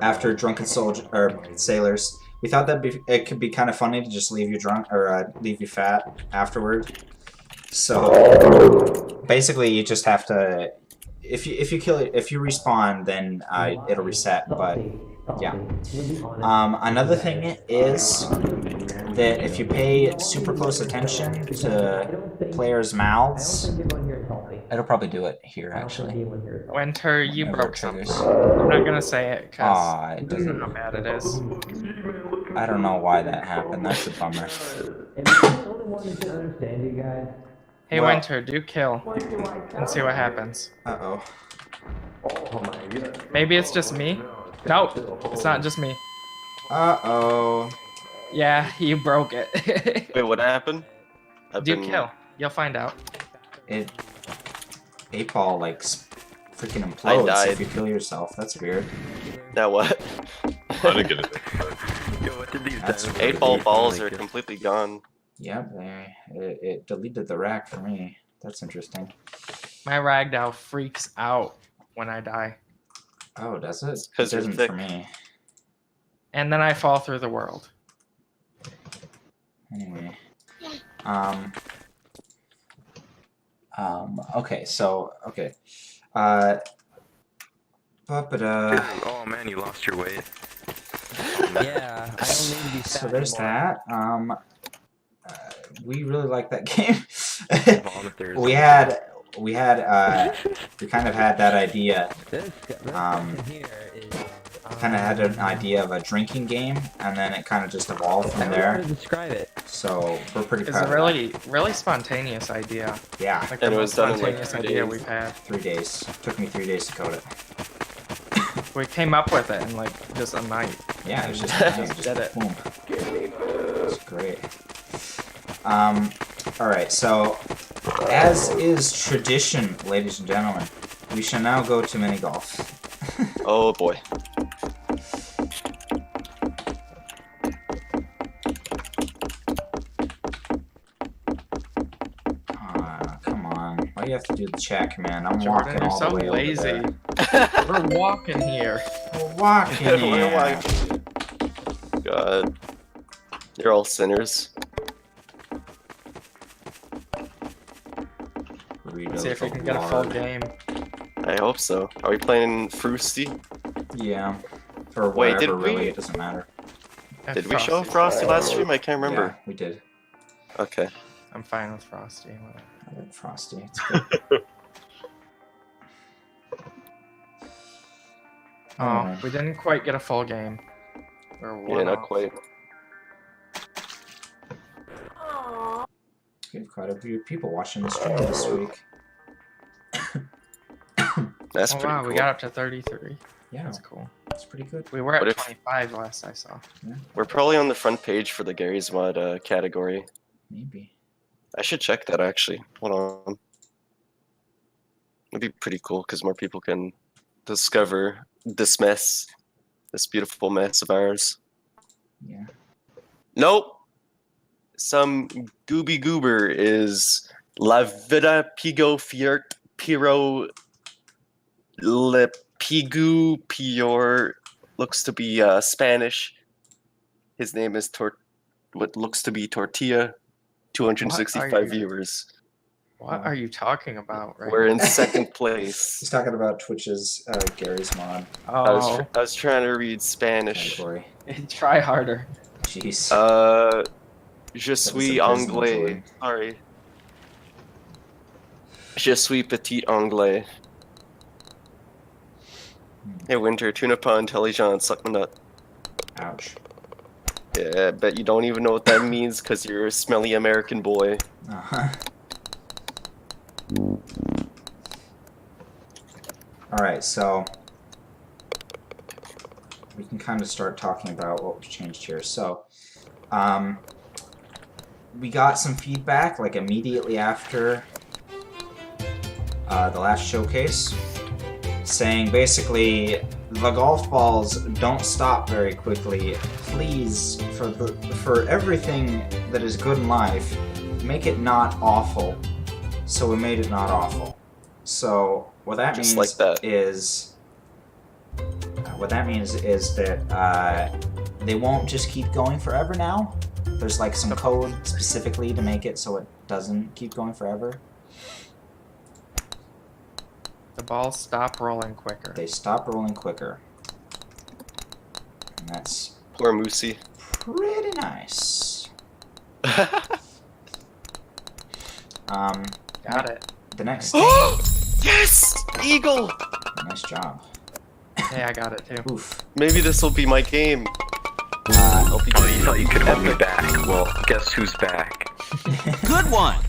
after drunken soldier or sailors. We thought that it could be kind of funny to just leave you drunk or leave you fat afterward. So basically, you just have to if you respawn, then it'll reset. But yeah. Another thing is that if you pay super close attention to players' mouths, it'll probably do it here actually. Winter, you Whenever broke it triggers. something. I'm not gonna say it because Aw, it I don't know doesn't. how bad it is. I don't know why that happened. That's a bummer. Hey Well- Winter, do kill and see what happens. Uh-oh. Maybe it's just me. Nope, it's not just me. Uh-oh. Yeah, you broke it. Wait, what happened? I've Do been- kill. You'll find out. It... 8-ball, like, freaking implodes died. if you kill yourself. That's weird. Now what? I didn't get it. Yo, what did these That's dinosaurs 8-ball do? balls Like are this? completely gone. Yep, it deleted the rack for me. That's interesting. My ragdoll freaks out when I die. Oh, does it? It 'cause you're doesn't thick. for me. And then I fall through the world. Anyway. Okay, so, okay. Oh man, you lost your weight. Yeah, I don't need to be So fat there's anymore. that. We really like that game. Vomit we kind of had that idea. This Um, section here is. Kind of had an idea of a drinking game, and then it kind of just evolved I from don't know how there. to describe it. So we're pretty It's proud a of that. really spontaneous idea. Yeah, Like And the it most was done in, like, spontaneous 3 idea days. we've had. 3 days. Took me 3 days to code it. We came up with it in like just a night. Yeah, it was just, Just did it. boom. It's great. Alright, so as is tradition, ladies and gentlemen, we shall now go to mini golf. Oh boy. Come on. Why do you have to do the chat command? I'm Jordan, walking you're all so the way lazy. over there. We're walking here. We're walking We're here. walking. God. You're all sinners. Burritos See if we of can get a full lard. game. I hope so. Are we playing Frosty? Yeah. For Wait, whatever, did really, we- it doesn't matter. Did we show Frosty's Frosty fine. last stream? I can't remember. Yeah, we did. Okay. I'm fine with Frosty. Whatever. I like Frosty. It's good. Oh, we didn't quite get a full game. We're Yeah, one not off. quite. We have quite a few people watching the stream this week. That's Oh pretty wow, cool. we got up to 33. Yeah, That's cool. it's pretty good. We were at What if- 25 last I saw. We're probably on the front page for the Garry's Mod category. Maybe. I should check that actually. Hold on. It'd be pretty cool because more people can discover this mess, this beautiful mess of ours. Yeah. Nope. Some gooby goober is La Vida Pigo Fiert Piro Le Pigu Pior. Looks to be Spanish. His name is what looks to be Tortilla. 265 What are you- viewers. What are you talking about right We're now? in second place. He's talking about Twitch's Gary's mod Oh, I was trying to read Spanish. category. try harder. Jeez. Je was suis abysmal, anglais. Jordan. Sorry. Je suis petit anglais. Hey, Winter, tune up on intelligence, suck my nut. Ouch. Yeah, I bet you don't even know what that means because you're a smelly American boy. Uh-huh. Alright, so we can kind of start talking about what was changed here. So, we got some feedback like immediately after the last showcase, saying basically the golf balls don't stop very quickly. Please, for everything that is good in life, make it not awful. So we made it not awful. So what that Just means like that. is that they won't just keep going forever now. There's like some code specifically to make it so it doesn't keep going forever. The balls stop rolling quicker. They stop rolling quicker. And that's Poor Moosey. pretty nice. Got it. The next thing, Yes! Eagle! nice job. Hey, I got it too. Oof. Maybe this will be my game. I'll be Oh, you thought you could hold me back? Well, guess who's back? Good one.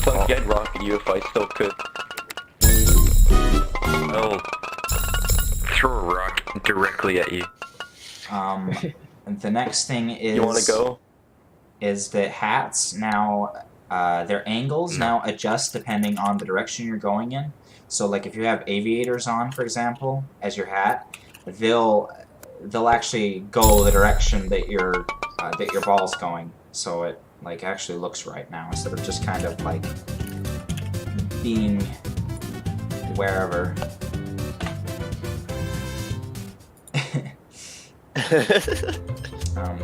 Fuck, I'd rocket you if I still could. I'll throw a rock directly at you. And the next thing is You want to go? is that hats now their angles now adjust depending on the direction you're going in. So like if you have aviators on, for example, as your hat, they'll actually go the direction that your ball's going. So it like actually looks right now instead of just kind of like being wherever.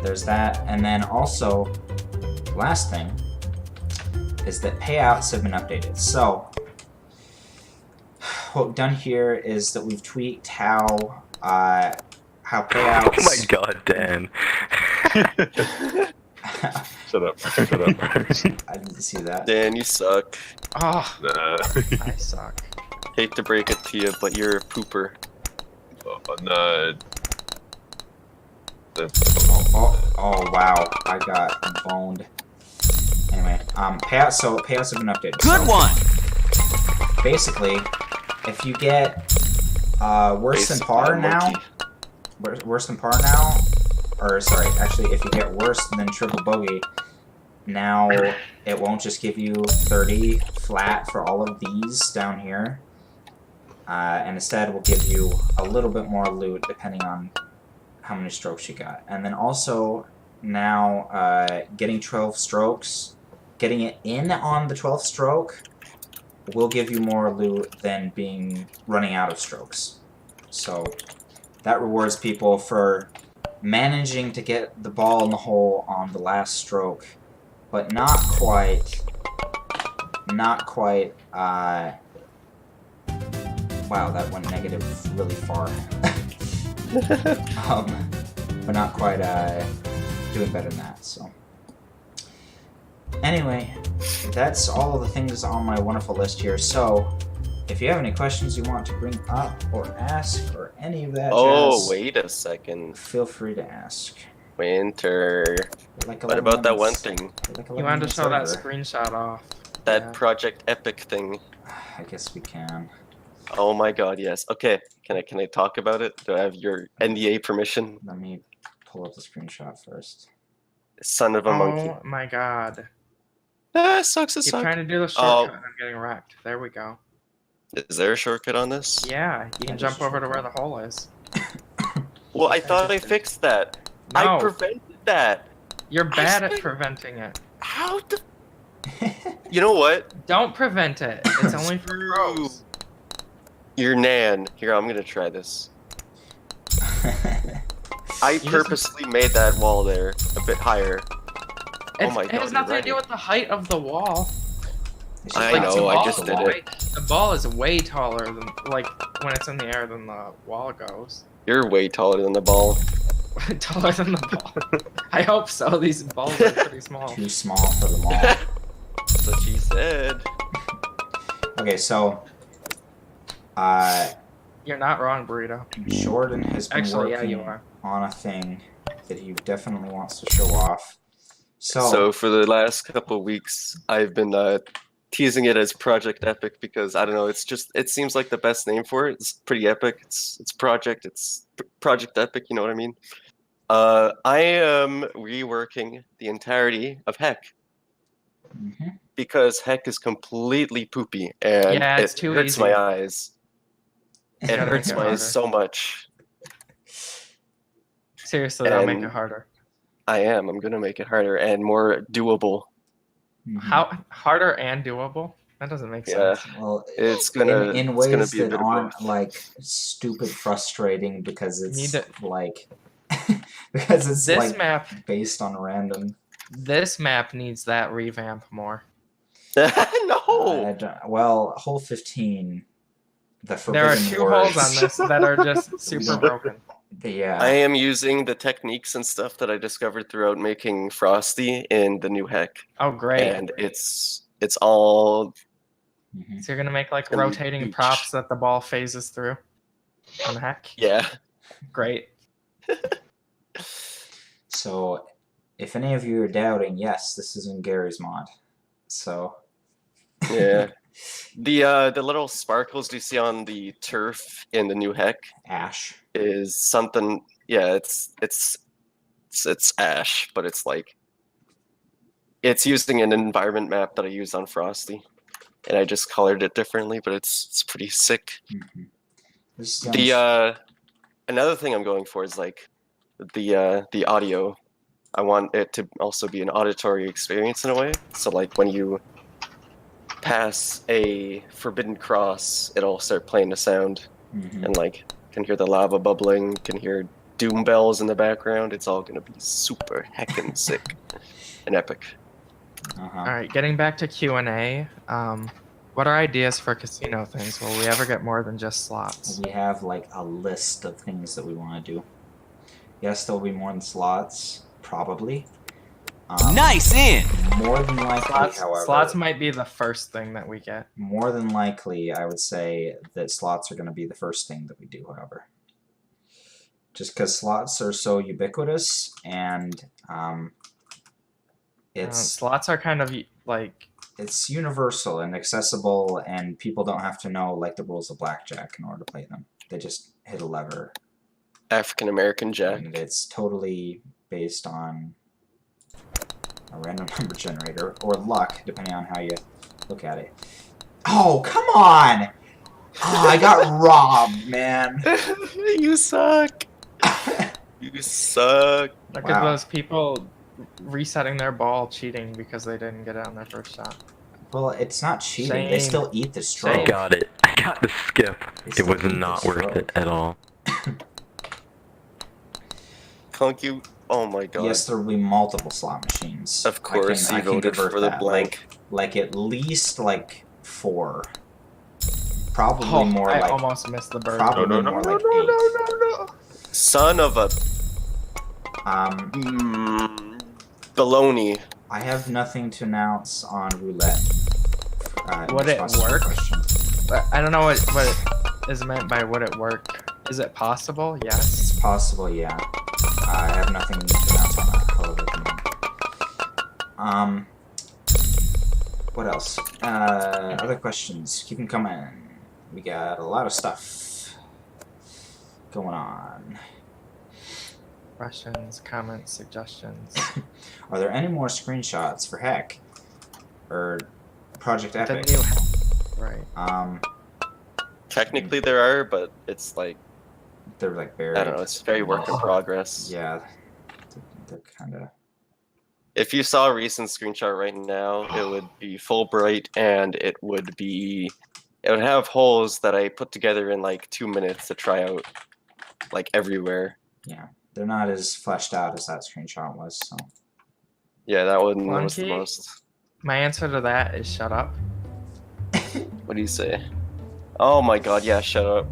There's that, and then also, last thing is that payouts have been updated. So, what we've done here is that we've tweaked how how Oh my payouts. god, Dan. Shut up. Shut up. I didn't see that. Dan, you suck. Oh, Nah. I suck. Hate to break it to you, but you're a pooper. No. Oh wow, I got boned. Anyway, payouts. So payouts have been updated. Good one! Basically, if you get worse than par now, worse than par now, or sorry, actually, if you get worse than triple bogey, now it won't just give you 30 flat for all of these down here, and instead will give you a little bit more loot depending on how many strokes you got. And then also now getting 12 strokes, getting it in on the 12th stroke will give you more loot than running out of strokes. So that rewards people for managing to get the ball in the hole on the last stroke, but not quite, wow, that went negative really far. But not quite doing better than that, so. Anyway, that's all of the things on my wonderful list here. So, if you have any questions you want to bring up or ask or any of that jazz, Wait a second. feel free to ask. Winter. Like What about that one thing? You wanted to show that screenshot off. That Yeah. Project Epic thing. I guess we can. Oh my god, yes. Okay, can I talk about it? Do I have your NDA permission? Let me pull up the screenshot first. Son of a monkey. Oh my god. Ah, sucks, it Keep sucks. trying to do the shortcut and I'm getting wrecked. There we go. Is there a shortcut on this? Yeah, you can jump over to where the hole is. Well, I thought I fixed that. No, I prevented that. you're bad at spent- preventing it. How the... You know what? Don't prevent it. It's only for pros. Your nan. Here, I'm gonna try this. I just- purposely made that wall there a bit higher. Oh my It god, has you're nothing to do right. with the height of the wall. It's I just know, the I ball just is did way- it. The ball is way taller than, like, when it's in the air than the wall goes. You're way taller than the ball. Taller than the ball. I hope so. These balls are pretty small. too small for them all. That's what she said. Okay, so You're not wrong, Burrito. Jordan has been Actually, yeah, working you are. on a thing that he definitely wants to show off. So for the last couple of weeks, I've been teasing it as Project Epic because I don't know. It seems like the best name for it. It's pretty epic. It's Project Epic. You know what I mean? I am reworking the entirety of Heck Mhm. because Heck is completely poopy and Yeah, it's it too hurts easy. my eyes. It Gotta hurts make it my eyes harder. so much. Seriously, that'll make And- it harder. I'm gonna make it harder and more doable. Mhm. How harder and doable? That doesn't make Yeah. sense. Well, It's gonna in it's gonna ways be a that bit of aren't both. like stupid frustrating because it's Need to- like because it's This like map, based on random. this map needs that revamp more. No. Well, hole 15, the There are forbidden 2 words. holes on this that are just super broken. Yeah. I am using the techniques and stuff that I discovered throughout making Frosty in the new Heck, Oh, great. and it's all Mhm. So you're gonna make like Gonna be rotating huge. props that the ball phases through on the Heck? yeah. Great. So, if any of you are doubting, yes, this is in Garry's mod. So, Yeah. The little sparkles you see on the turf in the new Heck Ash. is something. Yeah, it's ash, but it's like it's using an environment map that I used on Frosty, and I just colored it differently. But it's pretty sick. Mhm. This The another thing I'm going for is like the audio. I want it to also be an auditory experience in a way. So like when you pass a forbidden cross, it'll start playing the sound, Mhm. and like can hear the lava bubbling, can hear doom bells in the background. It's all gonna be super heckin' sick and epic. Uh-huh. All right, getting back to Q&A. What are ideas for casino things? Will we ever get more than just slots? We have like a list of things that we want to do. Yes, there'll be more than slots, probably. Nice in. More than likely, however. Slots might be the first thing that we get. More than likely, I would say that slots are going to be the first thing that we do, however. Just because slots are so ubiquitous, and Slots are kind of like... It's universal and accessible, and people don't have to know like the rules of blackjack in order to play them. They just hit a lever. African American Jack. And it's totally based on a random number generator, or luck, depending on how you look at it. Oh, come on! Oh, I got robbed, man. You suck. You suck. Look at those people resetting their ball cheating because they didn't get it on their first shot. Well, it's not cheating. They Shame. still eat the I stroke. got it. I got the skip. They It still was eat the not worth stroke. it at all. Conk, you. Oh my god. Yes, there will be multiple slot machines. Of course, I you can voted divert for the that. blank. Like at least like 4. Probably Oh, more I like almost missed the bird. probably more like 8. Son of a. Baloney. I have nothing to announce on roulette. in Would it response to your work? question. But I don't know what is meant by would it work. Is it possible? Yes. It's possible, yeah. I have nothing to announce on that, however, at the moment. What else? Other questions. Keep them coming. We got a lot of stuff going on. Questions, comments, suggestions. Are there any more screenshots for Heck? Or Project Epic? The new right. Technically there are, but it's like, They're like buried. I don't know, it's very work in progress. Yeah. They're kind of... If you saw a recent screenshot right now, it would be Fulbright, and it would have holes that I put together in like 2 minutes to try out, like everywhere. Yeah. They're not as fleshed out as that screenshot was, so... Yeah, that one was the Monkey? most. My answer to that is shut up. What do you say? Oh my god, yeah, shut up.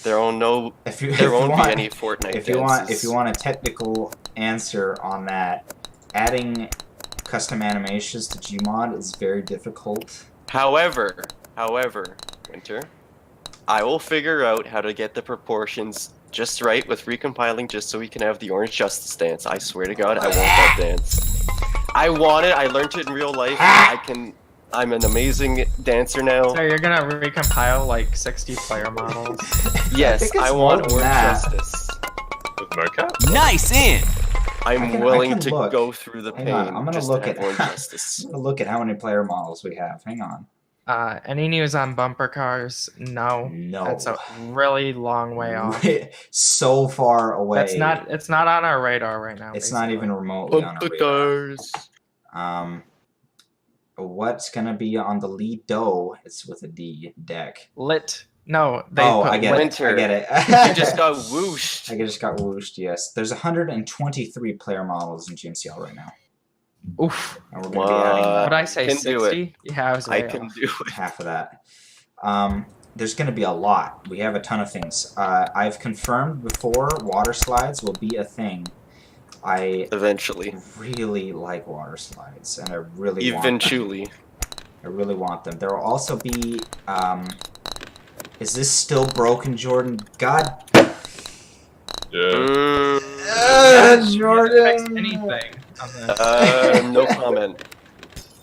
There won't if be want, any Fortnite if dances. you want a technical answer on that, adding custom animations to GMod is very difficult. However, Winter, I will figure out how to get the proportions just right with recompiling just so we can have the Orange Justice dance. I swear to God, I want that dance. I want it. I learned it in real life. I'm an amazing dancer now. So you're gonna recompile like 60 player models. Yes, I want Orange Justice. With mocap? Nice in. I'm I willing can to look. go through the Hang pain on, I'm gonna just look to have at Orange Justice. I'm gonna look at how many player models we have. Hang on. Any news on bumper cars? No. No. That's a really long way off. So far away. It's not on our radar right now. It's not basically. even remotely on our radar. Cars. What's gonna be on the lead dough? It's with a D deck. Lit. No, they Oh, put I get Winter. it. I get it. You just got whooshed. I just got whooshed. Yes, there's 123 player models in GMCL right now, Oof. and we're gonna be adding What I say, Can do it. 60? Yeah, I was I way can off. do it. half of that. There's gonna be a lot. We have a ton of things. I've confirmed before water slides will be a thing. I Eventually. really like water slides, and I really Eventually. I really want them. There will also be. Is this still broken, Jordan? God. Yeah. Jordan. Fix anything on this. No comment.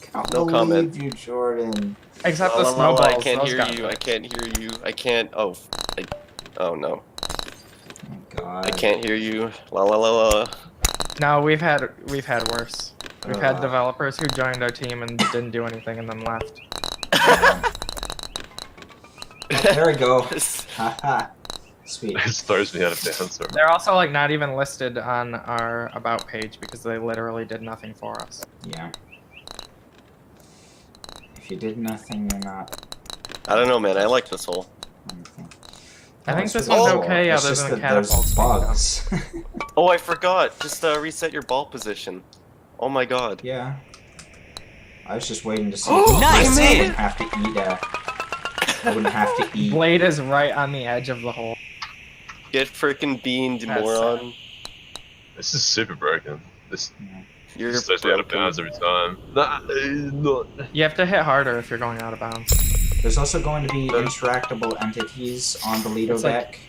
Can't no believe comment. you, Jordan. Except the La, la, la, la, snowballs. I can't those hear got you. I fixed. can't hear you. I can't. Oh. Oh no. Oh my God. I can't hear you. La la la la. No, we've had worse. We've had Ugh. developers who joined our team and didn't do anything and then left. There we go. Haha. Sweet. It throws me out of bounds. Sorry. They're also like not even listed on our about page because they literally did nothing for us. Yeah. If you did nothing, you're not I don't know, man. I like this hole. anything. I think this pretty one's cool. okay It's other just than that there's catapults. bugs. Oh, I forgot. Just reset your ball position. Oh my god. Yeah. I was just waiting to see. Nice I hit. wouldn't have to eat. I wouldn't have to eat. Blade is right on the edge of the hole. Get freaking beamed, That's moron. This is super broken. This You're starts out of broken. bounds every time. Nah, not. You have to hit harder if you're going out of bounds. There's also going to be interactable entities on the Lido It's like- deck,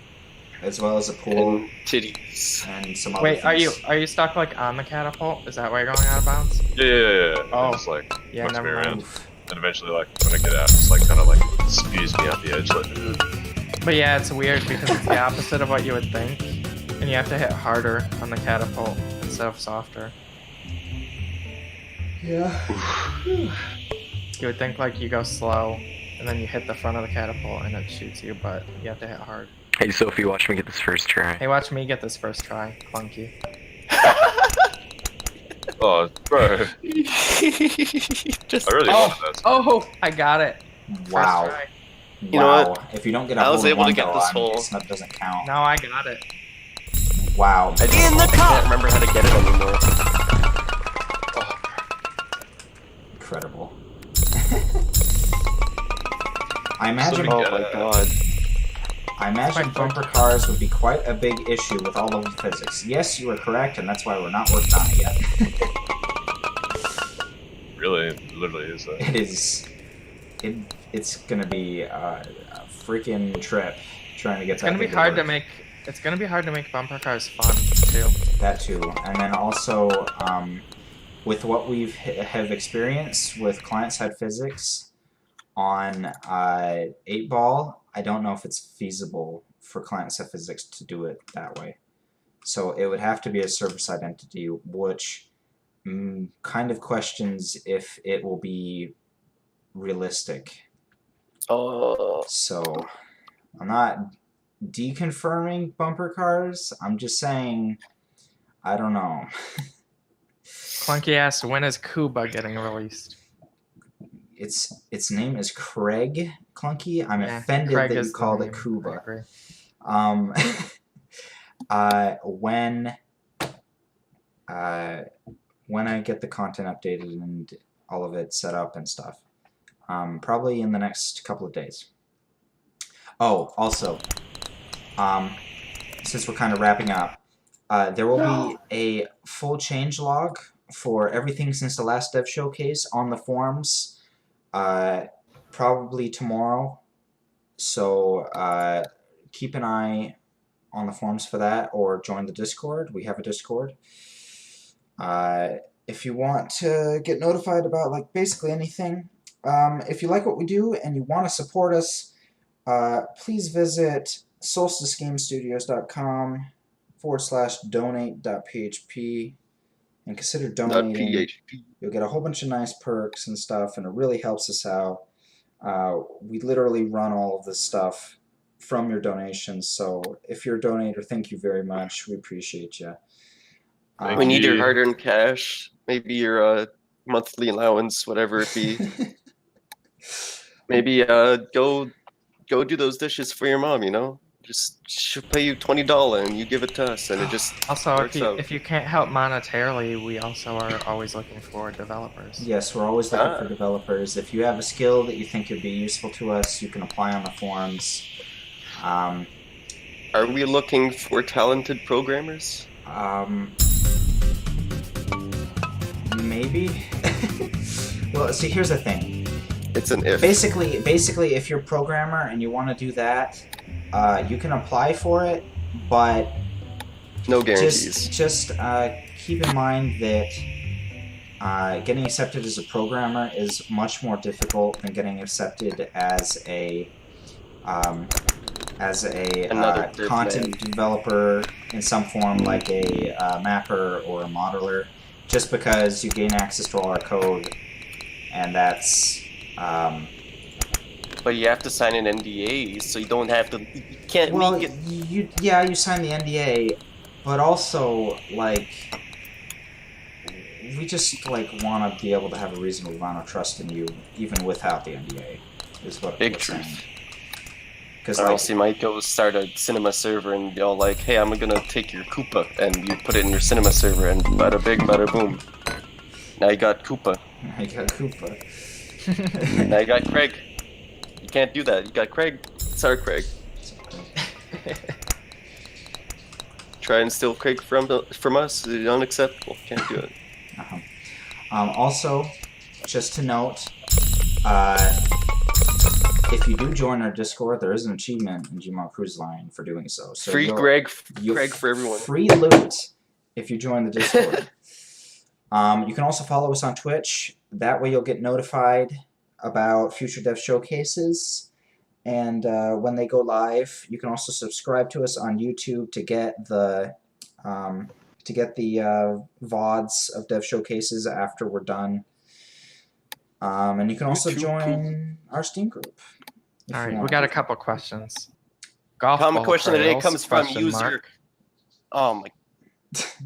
as well as a pool And titties. and some other Wait, things. are you stuck like on the catapult? Is that why you're going out of bounds? Yeah. Oh. It just like Yeah, knocks me never mind. around. And eventually, like, when I get out, it's like kind of like spews me out the edge. Like, But yeah, it's weird because it's the opposite of what you would think, and you have to hit harder on the catapult instead of softer. Yeah. You would think like you go slow, and then you hit the front of the catapult and it shoots you, but you have to hit hard. Hey Sophie, watch me get this first try. Hey, watch me get this first try, Clunky. oh, bro. Just, I really wanted that. Oh, I got it. Wow. First try. You know Wow. what? If you don't get a I was hole in able to one, get though, this I mean, hole. that doesn't count. No, I got it. Wow. In the I cup. can't remember how to get it anymore. Incredible. I imagine Oh my god. I imagine bumper cars would be quite a big issue with all of the physics. Yes, you are correct, and that's why we're not working on it yet. Really, it literally is that. It is. It's gonna be a freaking trip trying to get It's gonna be hard to make. It's gonna be hard to make bumper cars fun too. that too, and then also with what we've have experienced with client-side physics on 8-ball, I don't know if it's feasible for client-side physics to do it that way. So it would have to be a server-side entity, which kind of questions if it will be realistic. Oh. So I'm not deconfirming bumper cars. I'm just saying I don't know. Clunky asked, when is Kuba getting released? Its name is Craig, Clunky. I'm Yeah, offended Craig that you is the called it name. I Kuba. agree. When I get the content updated and all of it set up and stuff, probably in the next couple of days. Oh, also, since we're kind of wrapping up, there will be a full changelog for everything since the last dev showcase on the forums, probably tomorrow. So keep an eye on the forums for that, or join the Discord. We have a Discord. If you want to get notified about like basically anything, if you like what we do and you want to support us, please visit solsticegamestudios.com/donate.php and consider donating. You'll get a whole bunch of nice perks and stuff, and it really helps us out. We literally run all of this stuff from your donations, so if you're a donator, thank you very much. We appreciate you. We need your hard-earned cash. Maybe your monthly allowance, whatever it be. Maybe go do those dishes for your mom. You know, just she'll pay you $20 and you give it to us, and it just Also, works out. if you can't help monetarily, we also are always looking for developers. Yes, we're always looking for developers. If you have a skill that you think would be useful to us, you can apply on the forums. Are we looking for talented programmers? Maybe. Well, see, here's the thing. It's an if. Basically, if you're a programmer and you want to do that, you can apply for it, but No guarantees. just keep in mind that getting accepted as a programmer is much more difficult than getting accepted as a Another content developer in some form, like a mapper or a modeler, just because you gain access to all our code, and that's But you have to sign an NDA, so you don't have to. You can't well, make it. you sign the NDA, but also like we just like want to be able to have a reasonable amount of trust in you, even without the NDA. Is what Big we're truth. saying. Because Or like, else you might go start a cinema server and be all like, "Hey, I'm gonna take your Koopa," and you put it in your cinema server, and bada bing, bada boom. Now you got Koopa. I got Koopa. Now you got Craig. You can't do that. You got Craig. It's our Craig. try and steal Craig from us is unacceptable. Can't do it. Uh-huh. Also, just to note, if you do join our Discord, there is an achievement in GMod Cruise Line for doing so. So Free Craig for everyone. Free loot if you join the Discord. You can also follow us on Twitch. That way you'll get notified about future dev showcases. And when they go live, you can also subscribe to us on YouTube to get the VODs of dev showcases after we're done. And you can also join our Steam group. All right, we got a couple questions. Golf Common ball question today trails, comes from question user. mark. Oh my.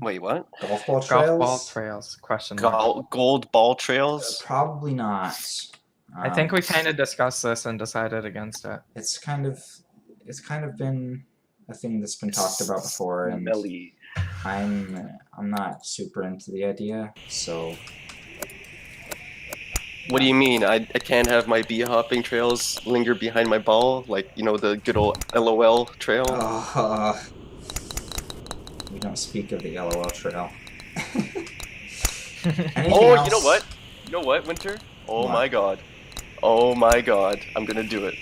Wait, what? Golf ball trails? Golf ball trails, question mark. Gold ball trails? Probably not. I think we kind of discussed this and decided against it. It's kind of been a thing that's been talked about before, and Smelly. I'm not super into the idea. So What do you mean? I can't have my bee hopping trails linger behind my ball, like the good old LOL trail. We don't speak of the LOL trail. Oh, you know what? You know what, Winter? Oh What? my god. Oh my god. I'm gonna do it.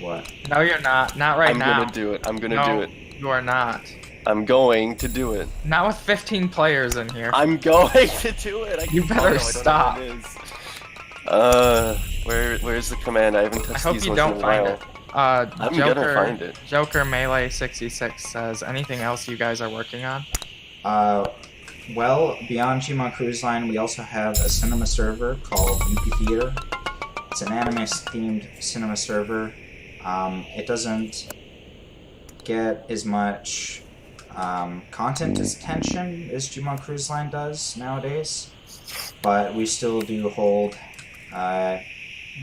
What? No, you're not. Not right now. I'm gonna do it. I'm gonna No, do it. you are not. I'm going to do it. Not with 15 players in here. I'm going to do it. You better stop. Where's the command? I haven't I touched hope these you ones in don't a find while. it. I'm gonna find it. Joker Melee 66 says, anything else you guys are working on? Well, beyond GMod Cruise Line, we also have a cinema server called Yuki Theater. It's an anime-themed cinema server. It doesn't get as much content attention as GMod Cruise Line does nowadays, but we still do hold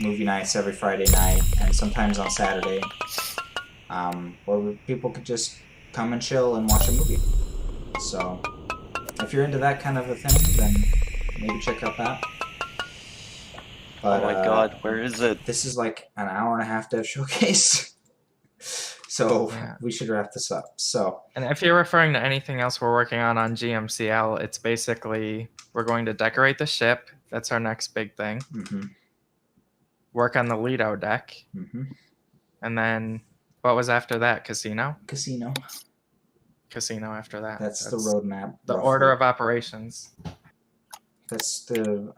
movie nights every Friday night and sometimes on Saturday, where people could just come and chill and watch a movie. So if you're into that kind of a thing, then maybe check out that. But, Oh my god, where is it? This is like an hour-and-a-half dev showcase. So Yeah. we should wrap this up. So And if you're referring to anything else we're working on GMCL, it's basically we're going to decorate the ship. That's our next big thing. Work on the Lido deck. And then what was after that? Casino? Casino. Casino after that. That's the roadmap. The roughly. order of operations. That's the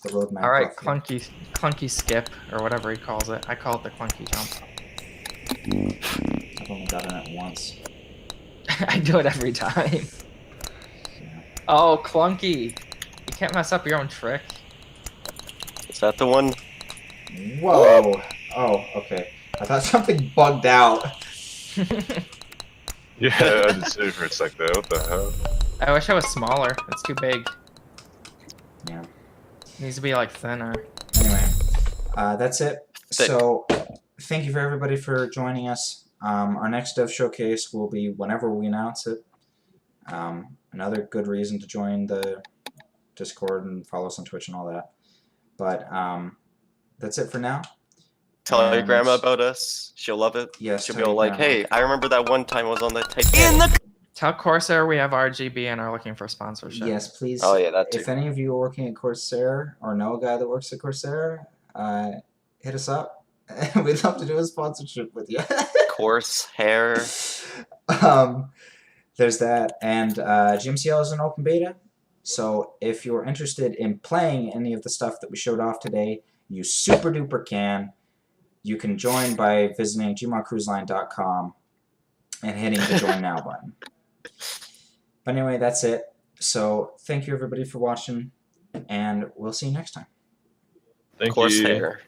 roadmap. All right, roughly. clunky skip or whatever he calls it. I call it the clunky jump. I've only gotten it once. I do it every time. Yeah. Oh, clunky! You can't mess up your own trick. Is that the one? Whoa! Oh, okay. I thought something bugged out. Yeah, I did see for a sec there. What the hell? I wish it was smaller. It's too big. Yeah. It needs to be like thinner. Anyway, that's it. Thick. So, thank you for everybody for joining us. Our next dev showcase will be whenever we announce it. Another good reason to join the Discord and follow us on Twitch and all that. But that's it for now. Tell your And- grandma about us. She'll love it. Yes, She'll tell be your like, grandma. hey, I remember that one time I was on the Titanic. Tell Corsair we have RGB and are looking for sponsorship. Yes, please. Oh, yeah, that too. If any of you are working at Corsair or know a guy that works at Corsair, hit us up. We'd love to do a sponsorship with you. Coarse hair. There's that, and GMCL is an open beta. So if you're interested in playing any of the stuff that we showed off today, you super duper can. You can join by visiting gmodcruiseline.com and hitting the join now button. But anyway, that's it. So thank you everybody for watching, and we'll see you next time. Thank Coarse you. hair.